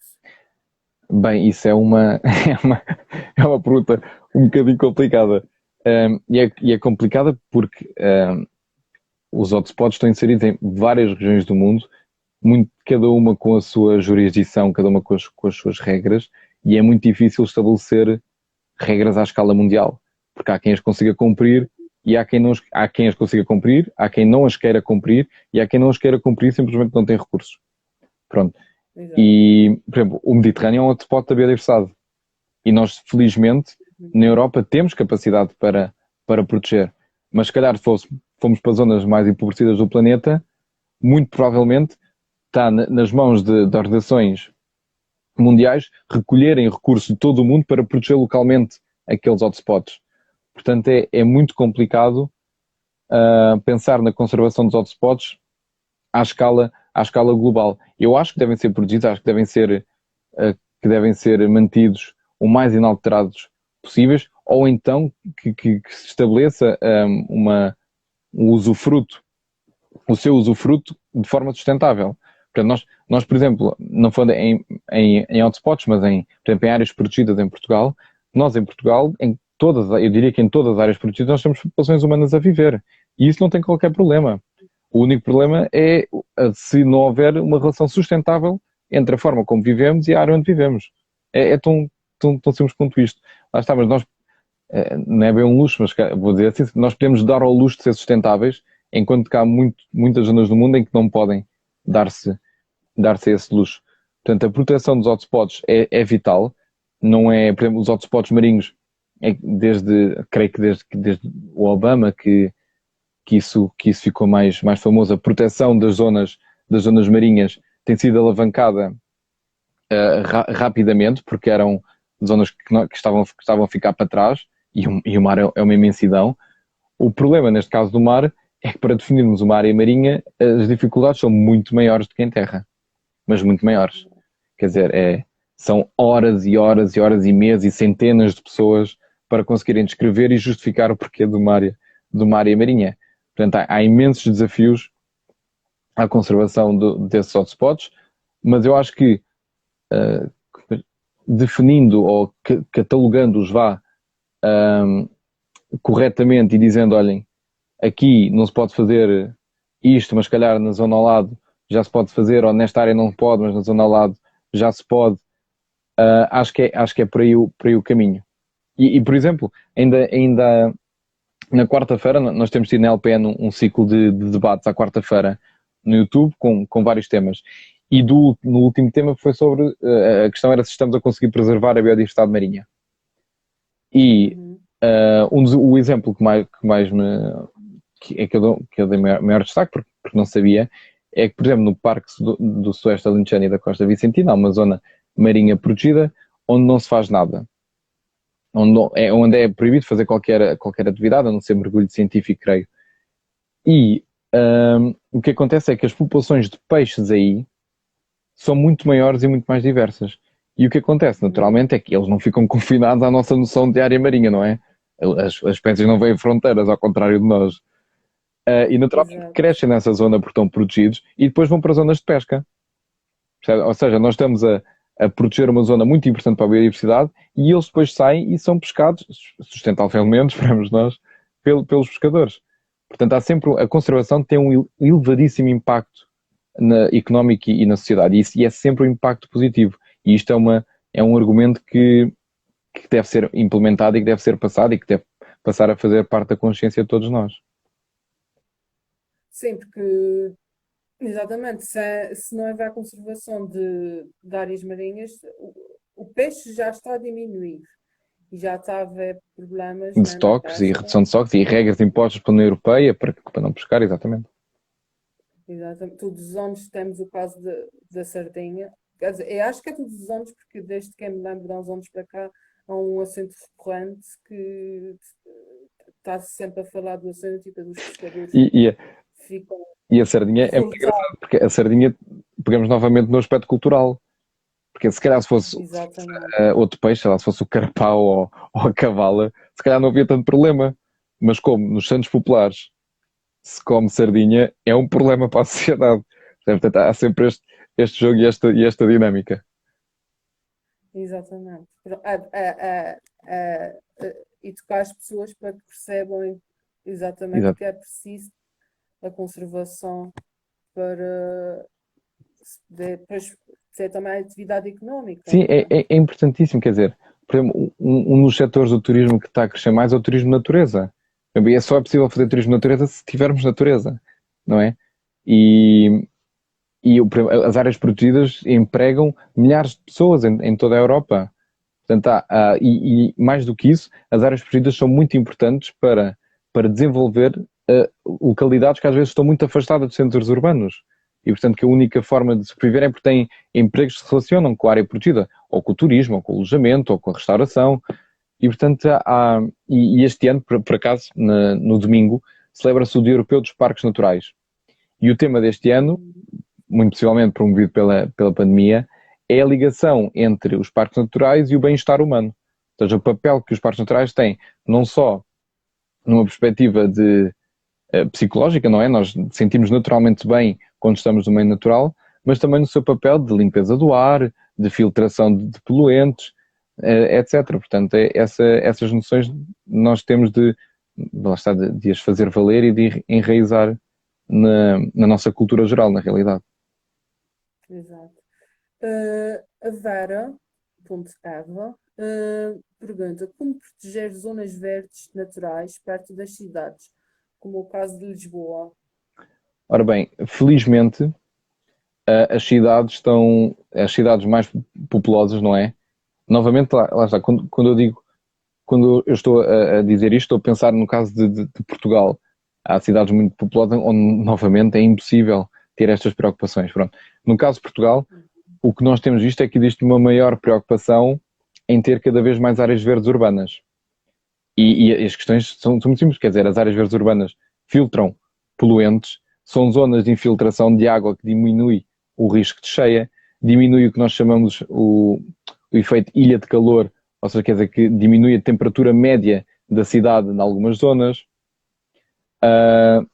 Bem, isso é uma, é uma pergunta um bocadinho complicada. E é complicada porque os hotspots estão inseridos em várias regiões do mundo, cada uma com a sua jurisdição, cada uma com as suas regras, e é muito difícil estabelecer regras à escala mundial, porque há quem as consiga cumprir e há quem as consiga cumprir, há quem não as queira cumprir e há quem não as queira cumprir simplesmente não tem recursos. Pronto. Exato. E, por exemplo, o Mediterrâneo é um hotspot da biodiversidade. E nós, felizmente, na Europa temos capacidade para proteger. Mas se calhar fomos para zonas mais empobrecidas do planeta, muito provavelmente está nas mãos de organizações mundiais recolherem recursos de todo o mundo para proteger localmente aqueles hotspots. Portanto, é muito complicado pensar na conservação dos hotspots à escala global. Eu acho que devem ser protegidos, acho que devem ser mantidos o mais inalterados possíveis, ou então que se estabeleça um usufruto, o seu usufruto de forma sustentável. Portanto, nós por exemplo, não falando em hotspots, mas por exemplo, em áreas protegidas em Portugal, nós em Portugal, eu diria que em todas as áreas protegidas, nós temos populações humanas a viver. E isso não tem qualquer problema. O único problema é se não houver uma relação sustentável entre a forma como vivemos e a área onde vivemos. É tão simples quanto isto. Lá está, mas nós, não é bem um luxo, mas vou dizer assim, nós podemos dar ao luxo de ser sustentáveis, enquanto que há muitas zonas do mundo em que não podem dar-se esse luxo. Portanto, a proteção dos hotspots é vital. Não é, por exemplo, os hotspots marinhos, creio que desde o Obama que isso ficou mais famoso. A proteção das zonas marinhas tem sido alavancada rapidamente, porque eram zonas que estavam a ficar para trás, e o mar é uma imensidão. O problema, neste caso do mar, é que para definirmos uma área marinha, as dificuldades são muito maiores do que em terra. Mas muito maiores. Quer dizer, são horas e horas e horas e meses e centenas de pessoas para conseguirem descrever e justificar o porquê de uma área marinha. Portanto, há imensos desafios à conservação desses hotspots, mas eu acho que definindo ou catalogando-os corretamente e dizendo, olhem, aqui não se pode fazer isto, mas se calhar na zona ao lado já se pode fazer, ou nesta área não pode, mas na zona ao lado já se pode. Acho que é por aí o caminho. E, por exemplo, ainda na quarta-feira, nós temos tido na LPN um ciclo de debates à quarta-feira no YouTube com vários temas. E no último tema foi sobre, a questão era se estamos a conseguir preservar a biodiversidade marinha. E o exemplo que eu dei maior destaque, porque não sabia, é que, por exemplo, no Parque do Sudoeste Alentejano e da Costa Vicentina há uma zona marinha protegida onde não se faz nada. Onde é proibido fazer qualquer atividade, a não ser mergulho científico, creio. E o que acontece é que as populações de peixes aí são muito maiores e muito mais diversas. E o que acontece, naturalmente, é que eles não ficam confinados à nossa noção de área marinha, não é? As espécies não veem fronteiras, ao contrário de nós. E naturalmente crescem nessa zona porque estão protegidos e depois vão para zonas de pesca. Ou seja, nós estamos a proteger uma zona muito importante para a biodiversidade e eles depois saem e são pescados, sustentavelmente, esperamos nós, pelos pescadores. Portanto, a conservação tem um elevadíssimo impacto económico e na sociedade, e é sempre um impacto positivo. E isto é um argumento que deve ser implementado e que deve ser passado e que deve passar a fazer parte da consciência de todos nós. Sim, porque exatamente, se não houver conservação de áreas marinhas, o peixe já está a diminuir e já está a haver problemas, De né, na estoques e pesca. redução de estoques e regras impostas pela União Europeia para não pescar, exatamente. Exatamente. Todos os anos temos o caso da sardinha. Quer dizer, eu acho que é todos os anos, porque desde que eu me lembro de há uns anos para cá, há um assunto recorrente que está sempre a falar do assunto e que os pescadores E, e, a, ficam e a sardinha é muito revoltados. engraçado, porque a sardinha, pegamos novamente no aspecto cultural. Porque se calhar se fosse Exatamente. outro peixe, sei lá, se fosse o carapau ou a cavala, se calhar não havia tanto problema. Mas como nos santos populares se come sardinha, é um problema para a sociedade. Portanto, há sempre este jogo e esta dinâmica. Exatamente. Educar as pessoas para que percebam exatamente Exato. que é preciso a conservação para depois ser também atividade económica, Sim, não é? é importantíssimo. Quer dizer, por exemplo, um dos setores do turismo que está a crescer mais é o turismo de natureza. E é só possível fazer turismo de natureza se tivermos natureza, não é? E, as áreas protegidas empregam milhares de pessoas em toda a Europa. Portanto, e mais do que isso, as áreas protegidas são muito importantes para desenvolver localidades que às vezes estão muito afastadas de centros urbanos. E, portanto, que a única forma de sobreviver é porque têm empregos que se relacionam com a área protegida, ou com o turismo, ou com o alojamento, ou com a restauração. E, portanto, e este ano, por acaso, no domingo, celebra-se o Dia Europeu dos Parques Naturais. E o tema deste ano, muito possivelmente promovido pela pandemia, é a ligação entre os parques naturais e o bem-estar humano. Ou seja, o papel que os parques naturais têm, não só numa perspectiva psicológica, não é? Nós sentimos naturalmente bem quando estamos no meio natural, mas também no seu papel de limpeza do ar, de filtração de poluentes, etc. Portanto, essas noções nós temos de as fazer valer e de enraizar na nossa cultura geral, na realidade. Exato. A Vera, ponto Eva, pergunta como proteger zonas verdes naturais perto das cidades, como o caso de Lisboa. Ora bem, felizmente as cidades mais populosas, não é? Novamente, lá está, quando eu estou a dizer isto, estou a pensar no caso de Portugal. Há cidades muito populosas onde, novamente, é impossível ter estas preocupações. Pronto. No caso de Portugal, o que nós temos visto é que existe uma maior preocupação em ter cada vez mais áreas verdes urbanas. E as questões são muito simples, quer dizer, as áreas verdes urbanas filtram poluentes, são zonas de infiltração de água que diminui o risco de cheia, diminui o que nós chamamos o efeito ilha de calor, ou seja, quer dizer que diminui a temperatura média da cidade em algumas zonas. Lá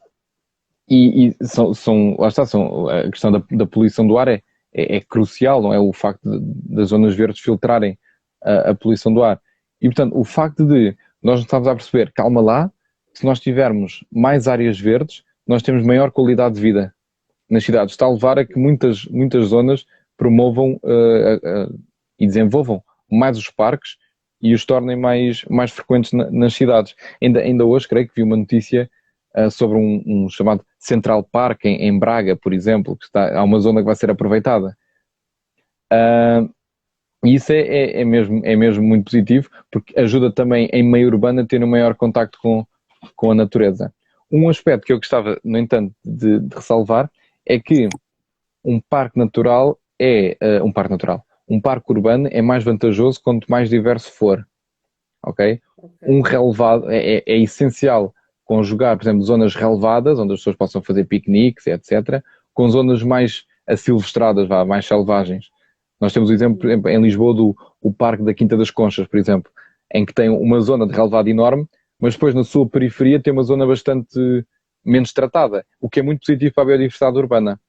está, a questão da poluição do ar é crucial, não é? O facto das zonas verdes filtrarem a poluição do ar. E, portanto, o facto de nós estamos a perceber, calma lá, se nós tivermos mais áreas verdes, nós temos maior qualidade de vida nas cidades. Está a levar a que muitas zonas promovam e desenvolvam mais os parques e os tornem mais frequentes nas cidades. Ainda hoje, creio que vi uma notícia sobre um chamado Central Park em Braga, por exemplo, que há uma zona que vai ser aproveitada. E isso é mesmo muito positivo, porque ajuda também em meio urbano a ter um maior contacto com a natureza. Um aspecto que eu gostava, no entanto, de ressalvar é que um parque natural um parque urbano é mais vantajoso quanto mais diverso for, ok? Um relevado é essencial conjugar, por exemplo, zonas relevadas, onde as pessoas possam fazer piqueniques, etc., com zonas mais asilvestradas, mais selvagens. Nós temos o exemplo, por exemplo, em Lisboa, o Parque da Quinta das Conchas, por exemplo, em que tem uma zona de relevado enorme, mas depois na sua periferia tem uma zona bastante menos tratada, o que é muito positivo para a biodiversidade urbana.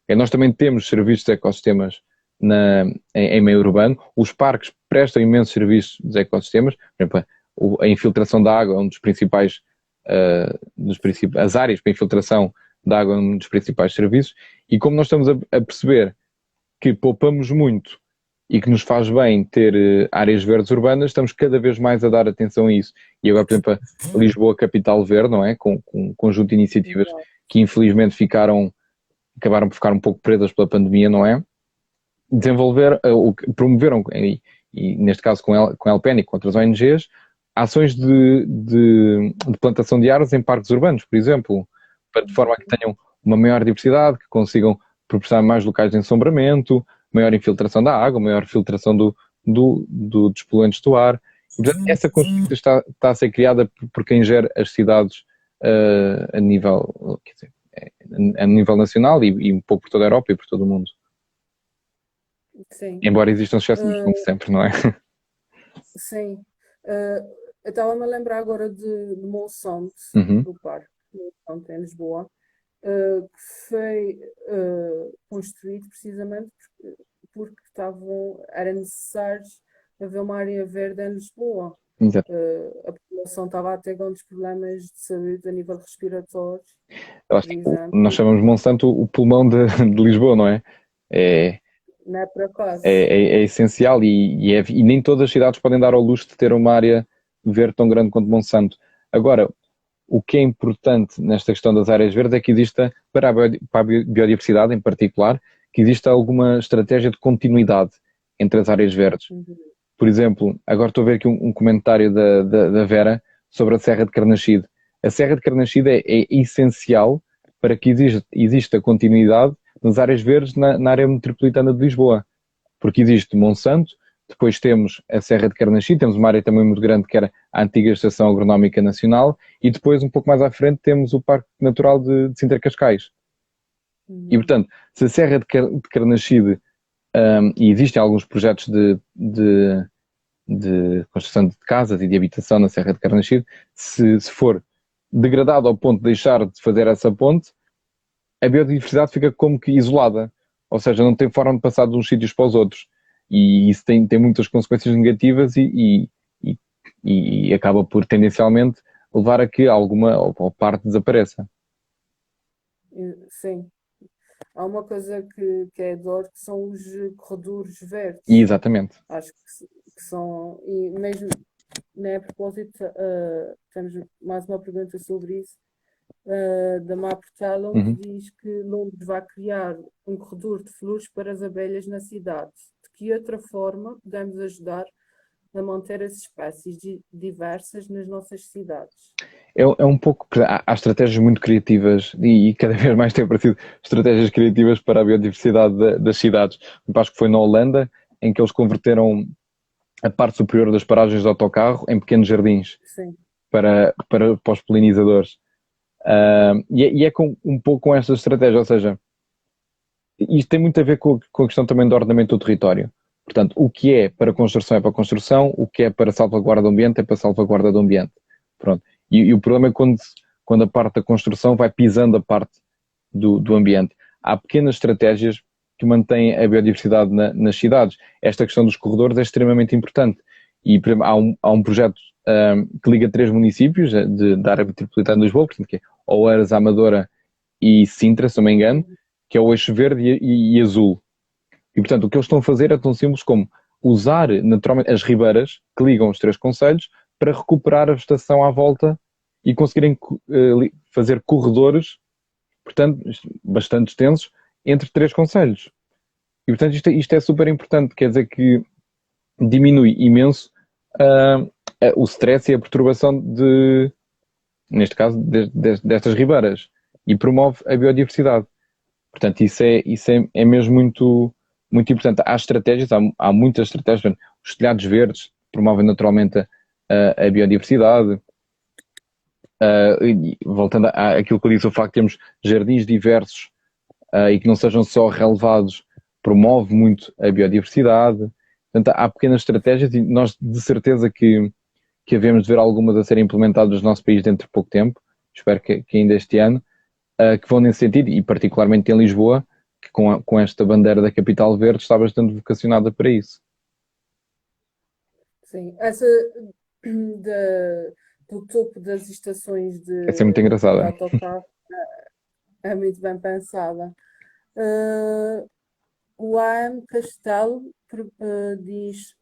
Nós também temos serviços de ecossistemas em meio urbano. Os parques prestam imensos serviços dos ecossistemas. Por exemplo, a infiltração da água é um dos principais, as áreas para infiltração da água é um dos principais serviços. E como nós estamos a perceber que poupamos muito e que nos faz bem ter áreas verdes urbanas, estamos cada vez mais a dar atenção a isso. E agora, por exemplo, a Lisboa Capital Verde, não é? Com um conjunto de iniciativas Exato. que infelizmente acabaram por ficar um pouco presas pela pandemia, não é? Promoveram, e neste caso com a LPN e com outras ONGs, ações de plantação de árvores em parques urbanos, por exemplo, de forma a que tenham uma maior diversidade, que consigam proporcionar mais locais de ensombramento, maior infiltração da água, maior filtração dos poluentes do ar. E, portanto, essa consciência está a ser criada por quem gera as cidades a nível, quer dizer, a nível nacional e um pouco por toda a Europa e por todo o mundo. Sim. Embora existam exceções, como sempre, não é? Sim. Eu estava-me a lembrar agora de Monsanto, Uhum. do Parque de Monsanto, em Lisboa, que foi construído precisamente porque era necessário haver uma área verde em Lisboa. Exato. A população estava a ter grandes problemas de saúde a nível respiratório, Eu acho por que nós exemplo. chamamos Monsanto o pulmão de Lisboa, não é? É, Não é por acaso. é essencial e nem todas as cidades podem dar ao luxo de ter uma área verde tão grande quanto Monsanto. Agora, o que é importante nesta questão das áreas verdes é que exista, para a biodiversidade em particular, que exista alguma estratégia de continuidade entre as áreas verdes. Uhum. Por exemplo, agora estou a ver aqui um comentário da Vera sobre a Serra de Carnaxide. A Serra de Carnaxide é essencial para que exista continuidade nas áreas verdes na área metropolitana de Lisboa. Porque existe Monsanto, depois temos a Serra de Carnaxide, temos uma área também muito grande que era a antiga Estação Agronómica Nacional, e depois, um pouco mais à frente, temos o Parque Natural de Sintra Cascais. E, portanto, se a Serra de Carnaxide, e existem alguns projetos de construção de casas e de habitação na Serra de Carnaxide, se for degradado ao ponto de deixar de fazer essa ponte, a biodiversidade fica como que isolada, ou seja, não tem forma de passar de uns sítios para os outros. E isso tem muitas consequências negativas e acaba por tendencialmente levar a que alguma ou parte desapareça. Sim. Há uma coisa que é dor, que são os corredores E verdes. exatamente. Acho que são. E mesmo, né, a propósito, temos mais uma pergunta sobre isso, da Má Portela, onde Uhum. diz que Londres vai criar um corredor de flores para as abelhas na cidade. De que outra forma podemos ajudar a manter as espécies diversas nas nossas cidades? É um pouco. Há estratégias muito criativas e cada vez mais têm aparecido estratégias criativas para a biodiversidade das cidades. Acho que foi na Holanda em que eles converteram a parte superior das paragens de autocarro em pequenos jardins Sim. para os polinizadores. E é um pouco com esta estratégia, ou seja, isto tem muito a ver com a questão também do ordenamento do território. Portanto, o que é para construção é para construção, o que é para salvaguarda do ambiente é para salvaguarda do ambiente. Pronto. E o problema é quando a parte da construção vai pisando a parte do ambiente. Há pequenas estratégias que mantêm a biodiversidade nas cidades. Esta questão dos corredores é extremamente importante. E por exemplo, há um projeto que liga três municípios da área metropolitana de Lisboa, portanto, que é Oeiras, Amadora e Sintra, se não me engano, que é o eixo verde e azul. E portanto, o que eles estão a fazer é tão simples como usar naturalmente as ribeiras que ligam os três concelhos para recuperar a vegetação à volta e conseguirem fazer corredores, portanto, bastante extensos, entre três concelhos. E portanto, isto é super importante, quer dizer que diminui imenso o stress e a perturbação neste caso, destas ribeiras e promove a biodiversidade. Portanto, isso é mesmo muito, muito importante. Há estratégias, há muitas estratégias. Os telhados verdes promovem naturalmente a biodiversidade. Voltando àquilo que eu disse, o facto de termos jardins diversos e que não sejam só relevados promove muito a biodiversidade. Portanto, há pequenas estratégias e nós de certeza que havemos de ver algumas a serem implementadas no nosso país dentro de pouco tempo. Espero que ainda este ano. Que vão nesse sentido, e particularmente em Lisboa, que com esta bandeira da Capital Verde está bastante vocacionada para isso. Sim. Essa do topo das estações Essa é muito de engraçada. autocarro muito bem pensada. O AM Castelo diz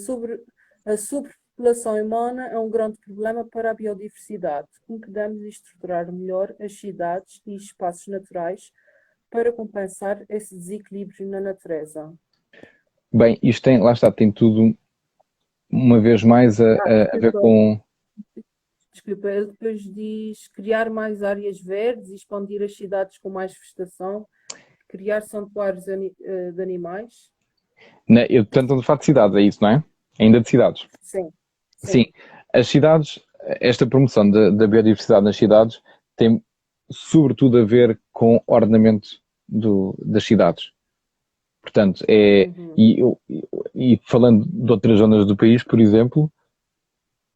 sobre a superpopulação humana é um grande problema para a biodiversidade. Como podemos estruturar melhor as cidades e espaços naturais para compensar esse desequilíbrio na natureza? Bem, isto tem, lá está, tem tudo, uma vez mais, a ver Desculpa, com. desculpa, ele depois diz criar mais áreas verdes, expandir as cidades com mais vegetação, criar santuários de animais. Eu, portanto, estou a falar de cidades, é isso, não é? Ainda de cidades. Sim, Sim, sim. as cidades, esta promoção da biodiversidade nas cidades tem sobretudo a ver com o ordenamento das cidades. Portanto, Uhum. e falando de outras zonas do país, por exemplo,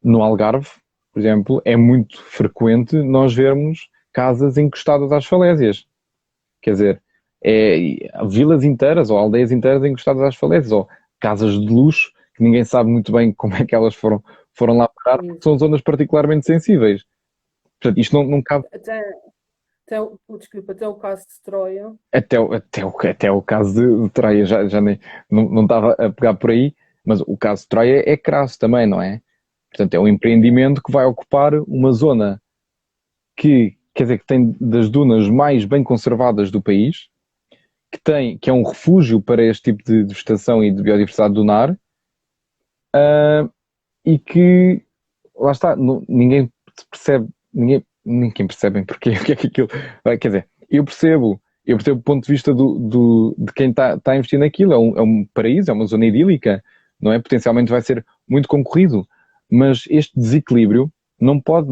no Algarve, por exemplo, é muito frequente nós vermos casas encostadas às falésias. Quer dizer, vilas inteiras ou aldeias inteiras encostadas às falésias, ou casas de luxo que ninguém sabe muito bem como é que elas foram lá parar, porque são Exato. zonas particularmente sensíveis. Portanto, isto não cabe Desculpa, até o caso de Troia. até o caso de Troia, já nem, não estava a pegar por aí, mas o caso de Troia é crasso também, não é? Portanto, é um empreendimento que vai ocupar uma zona que, quer dizer, que tem das dunas mais bem conservadas do país, que é um refúgio para este tipo de vegetação e de biodiversidade dunar, e que, lá está, ninguém percebe, ninguém percebe bem porque o que é que aquilo. Quer dizer, eu percebo o ponto de vista de quem está a investir naquilo, é um paraíso, é uma zona idílica, não é? Potencialmente vai ser muito concorrido, mas este desequilíbrio não pode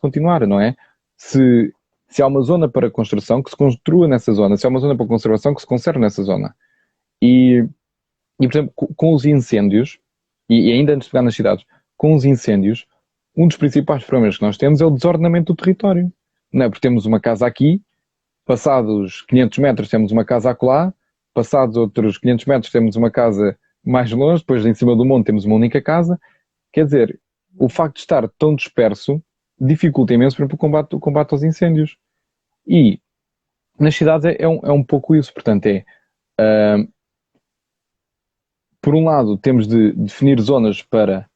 continuar, não é? Se há uma zona para construção, que se construa nessa zona, se há uma zona para conservação, que se conserve nessa zona. E por exemplo, com os incêndios, e ainda antes de pegar nas cidades, com os incêndios, um dos principais problemas que nós temos é o desordenamento do território. Não é? Porque temos uma casa aqui, passados 500 metros temos uma casa acolá, passados outros 500 metros temos uma casa mais longe, depois em cima do monte temos uma única casa. Quer dizer, o facto de estar tão disperso dificulta imenso, por exemplo, o combate aos incêndios. E nas cidades é um pouco isso. Portanto, por um lado, temos de definir zonas para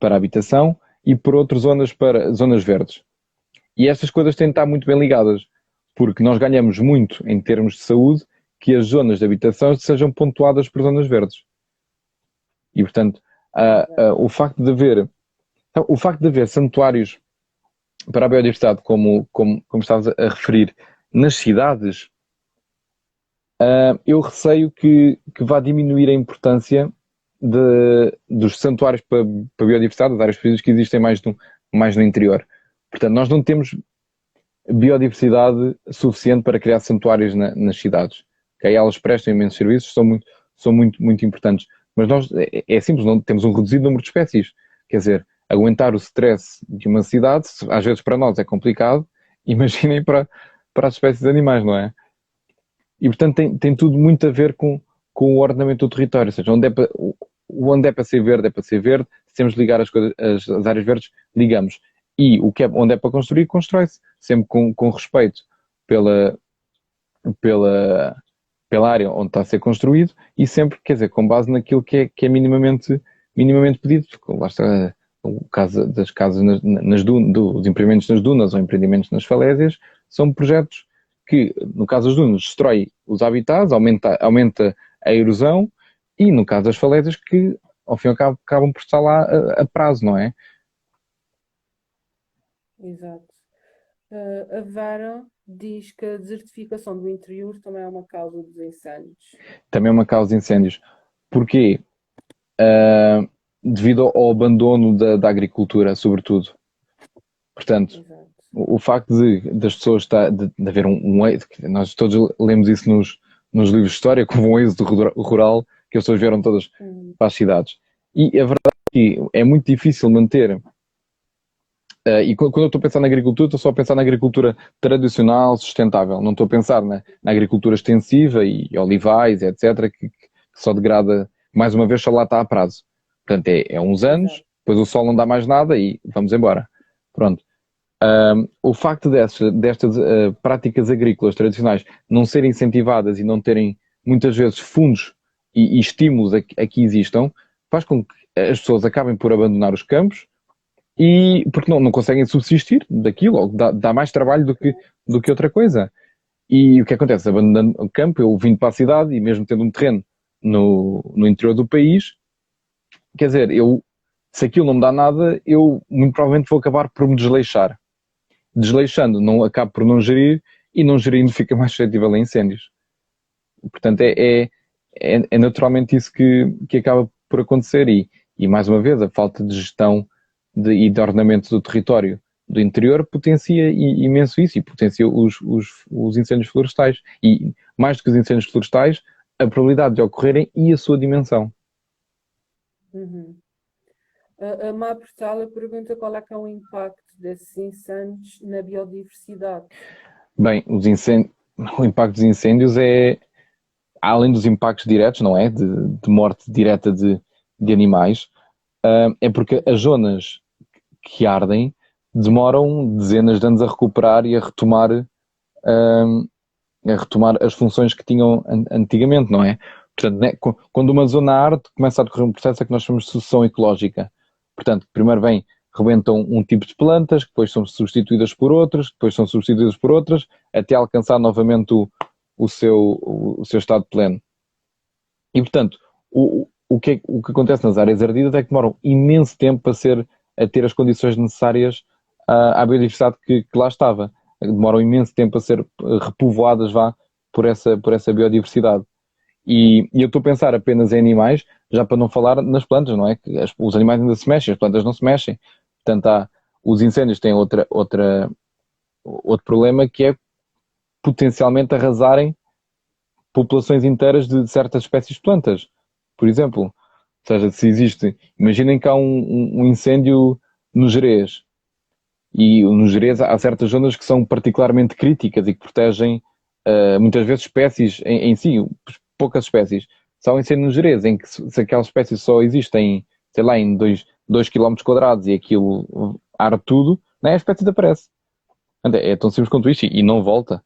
habitação e por outro zonas para zonas verdes. E estas coisas têm de estar muito bem ligadas, porque nós ganhamos muito em termos de saúde que as zonas de habitação sejam pontuadas por zonas verdes. E, portanto, o facto de haver santuários para a biodiversidade, como estavas a referir, nas cidades, eu receio que vá diminuir a importância dos santuários para a biodiversidade, das áreas protegidas que existem mais no interior. Portanto, nós não temos biodiversidade suficiente para criar santuários nas cidades. Okay? Elas prestam imensos serviços, são muito, muito importantes. Mas nós, é simples, não temos um reduzido número de espécies. Quer dizer, aguentar o stress de uma cidade, às vezes para nós é complicado, imaginem para as espécies de animais, não é? E portanto tem tudo muito a ver com o ordenamento do território, ou seja, onde é para ser verde, é para ser verde, se temos de ligar as áreas verdes, ligamos. E onde é para construir, constrói-se, sempre com respeito pela, pela área onde está a ser construído e sempre, quer dizer, com base naquilo que é minimamente pedido. Lá está o caso das casas dos empreendimentos nas dunas ou empreendimentos nas falésias, são projetos que, no caso das dunas, destrói os habitats, aumenta a erosão e, no caso das falésias, que, ao fim e ao cabo, acabam por estar lá a prazo, não é? Exato. A Vera diz que a desertificação do interior também é uma causa dos incêndios. Também é uma causa de incêndios. Porquê? Devido ao abandono da agricultura, sobretudo. Portanto, Exato. o facto das pessoas de haver nós todos lemos isso nos livros de história, como um êxodo rural, que as pessoas vieram todas Uhum. para as cidades. E a verdade é que é muito difícil manter. E quando eu estou a pensar na agricultura, estou só a pensar na agricultura tradicional, sustentável. Não estou a pensar na agricultura extensiva e olivais, etc., que só degrada, mais uma vez, só lá está a prazo. Portanto, é uns anos, Exato. depois o sol não dá mais nada e vamos embora. Pronto. O facto destas práticas agrícolas tradicionais não serem incentivadas e não terem, muitas vezes, fundos e estímulos a que existam, faz com que as pessoas acabem por abandonar os campos e porque não conseguem subsistir daquilo, ou dá mais trabalho do que outra coisa. E o que acontece? Abandonando o campo, eu vim para a cidade e mesmo tendo um terreno no interior do país, quer dizer, se aquilo não me dá nada, eu muito provavelmente vou acabar por me desleixar. Desleixando, não acabo por não gerir e não gerindo fica mais suscetível a incêndios. Portanto, é naturalmente isso que acaba por acontecer e mais uma vez, a falta de gestão e de ordenamento do território do interior potencia imenso isso e potencia os incêndios florestais. E mais do que os incêndios florestais, a probabilidade de ocorrerem e a sua dimensão. Uhum. A Má Portala pergunta qual é que é o impacto desses incêndios na biodiversidade. Bem, o impacto dos incêndios além dos impactos diretos, não é? De morte direta de animais, é porque as zonas que ardem demoram dezenas de anos a recuperar e a retomar as funções que tinham antigamente, não é? Portanto, né, quando uma zona arde, começa a decorrer um processo que nós chamamos de sucessão ecológica. Portanto, primeiro rebentam um tipo de plantas, que depois são substituídas por outras, que depois são substituídas por outras, até alcançar novamente o seu estado pleno. E, portanto, o que acontece nas áreas ardidas é que demoram imenso tempo a ter as condições necessárias à biodiversidade que lá estava. Demoram imenso tempo a ser repovoadas por essa biodiversidade. E eu estou a pensar apenas em animais, já para não falar nas plantas, não é? Que os animais ainda se mexem, as plantas não se mexem. Portanto, os incêndios têm outro problema que é potencialmente arrasarem populações inteiras de certas espécies de plantas. Por exemplo, ou seja, se existe, imaginem que há um incêndio no Gerês, e no Gerês há certas zonas que são particularmente críticas e que protegem muitas vezes espécies em si, poucas espécies. Se há um incêndio no Gerês em que se aquela espécie só existe sei lá, em 2 km quadrados e aquilo arde tudo, né, a espécie desaparece. É tão simples quanto isto e não volta.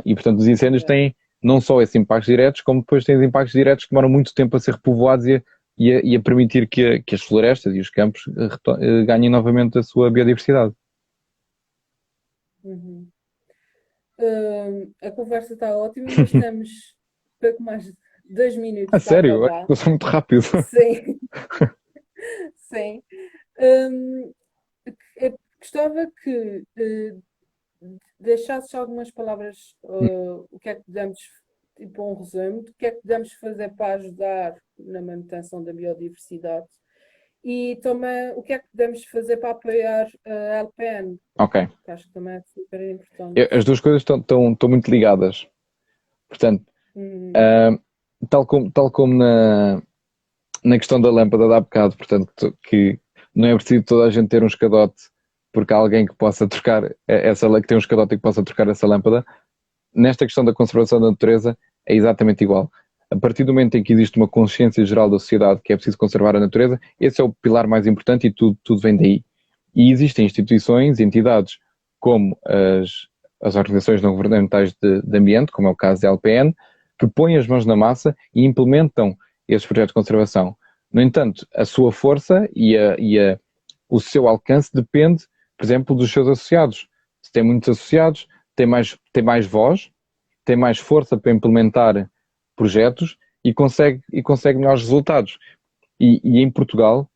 E portanto os incêndios têm não só esses impactos diretos, como depois têm os impactos diretos que demoram muito tempo a ser repovoados e a permitir que as florestas e os campos ganhem novamente a sua biodiversidade. Uhum. A conversa está ótima, mas estamos pouco mais de 2 A minutos para sério, acabar. eu sou muito rápido. Sim, sim. Eu gostava que deixasses algumas palavras, o que é que podemos, tipo um resumo, do que é que podemos fazer para ajudar na manutenção da biodiversidade e também o que é que podemos fazer para apoiar a LPN, Ok. que acho que também é super importante. As duas coisas estão muito ligadas. Portanto, Hum, tal como na questão da lâmpada de há bocado, portanto, que não é preciso toda a gente ter um escadote porque há alguém que possa trocar que tem um escadote e que possa trocar essa lâmpada. Nesta questão da conservação da natureza é exatamente igual. A partir do momento em que existe uma consciência geral da sociedade que é preciso conservar a natureza, esse é o pilar mais importante e tudo vem daí. E existem instituições, entidades como as organizações não governamentais de ambiente, como é o caso da LPN, que põem as mãos na massa e implementam esses projetos de conservação. No entanto, a sua força o seu alcance depende, por exemplo, dos seus associados. Se tem muitos associados, tem mais voz, tem mais força para implementar projetos e consegue melhores resultados. E em Portugal,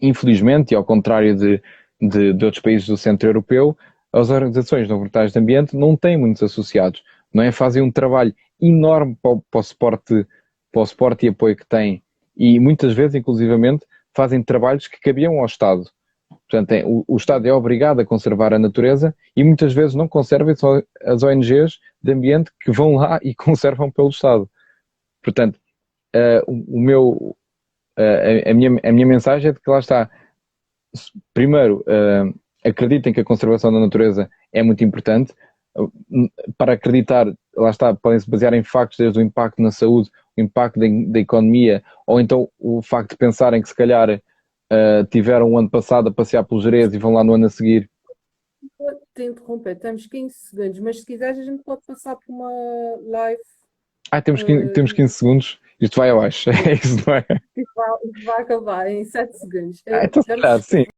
infelizmente, e ao contrário de outros países do centro europeu, as organizações não governamentais de ambiente não têm muitos associados, não é? Fazem um trabalho enorme para o suporte e apoio que têm e muitas vezes, inclusivamente, fazem trabalhos que cabiam ao Estado. Portanto, o Estado é obrigado a conservar a natureza e muitas vezes não conserva, só as ONGs de ambiente que vão lá e conservam pelo Estado. Portanto, a minha mensagem é de que lá está. Primeiro, acreditem que a conservação da natureza é muito importante. Para acreditar, lá está, podem-se basear em factos, desde o impacto na saúde, o impacto da economia, ou então o facto de pensarem que se calhar tiveram o ano passado a passear pelos Jerez e vão lá no ano a seguir. Vou-te interromper, temos 15 segundos, mas se quiseres a gente pode passar por uma live Temos 15 segundos. Isto vai abaixo. É isso, não é? Isto vai acabar em 7 segundos. Então, se calhar, sim.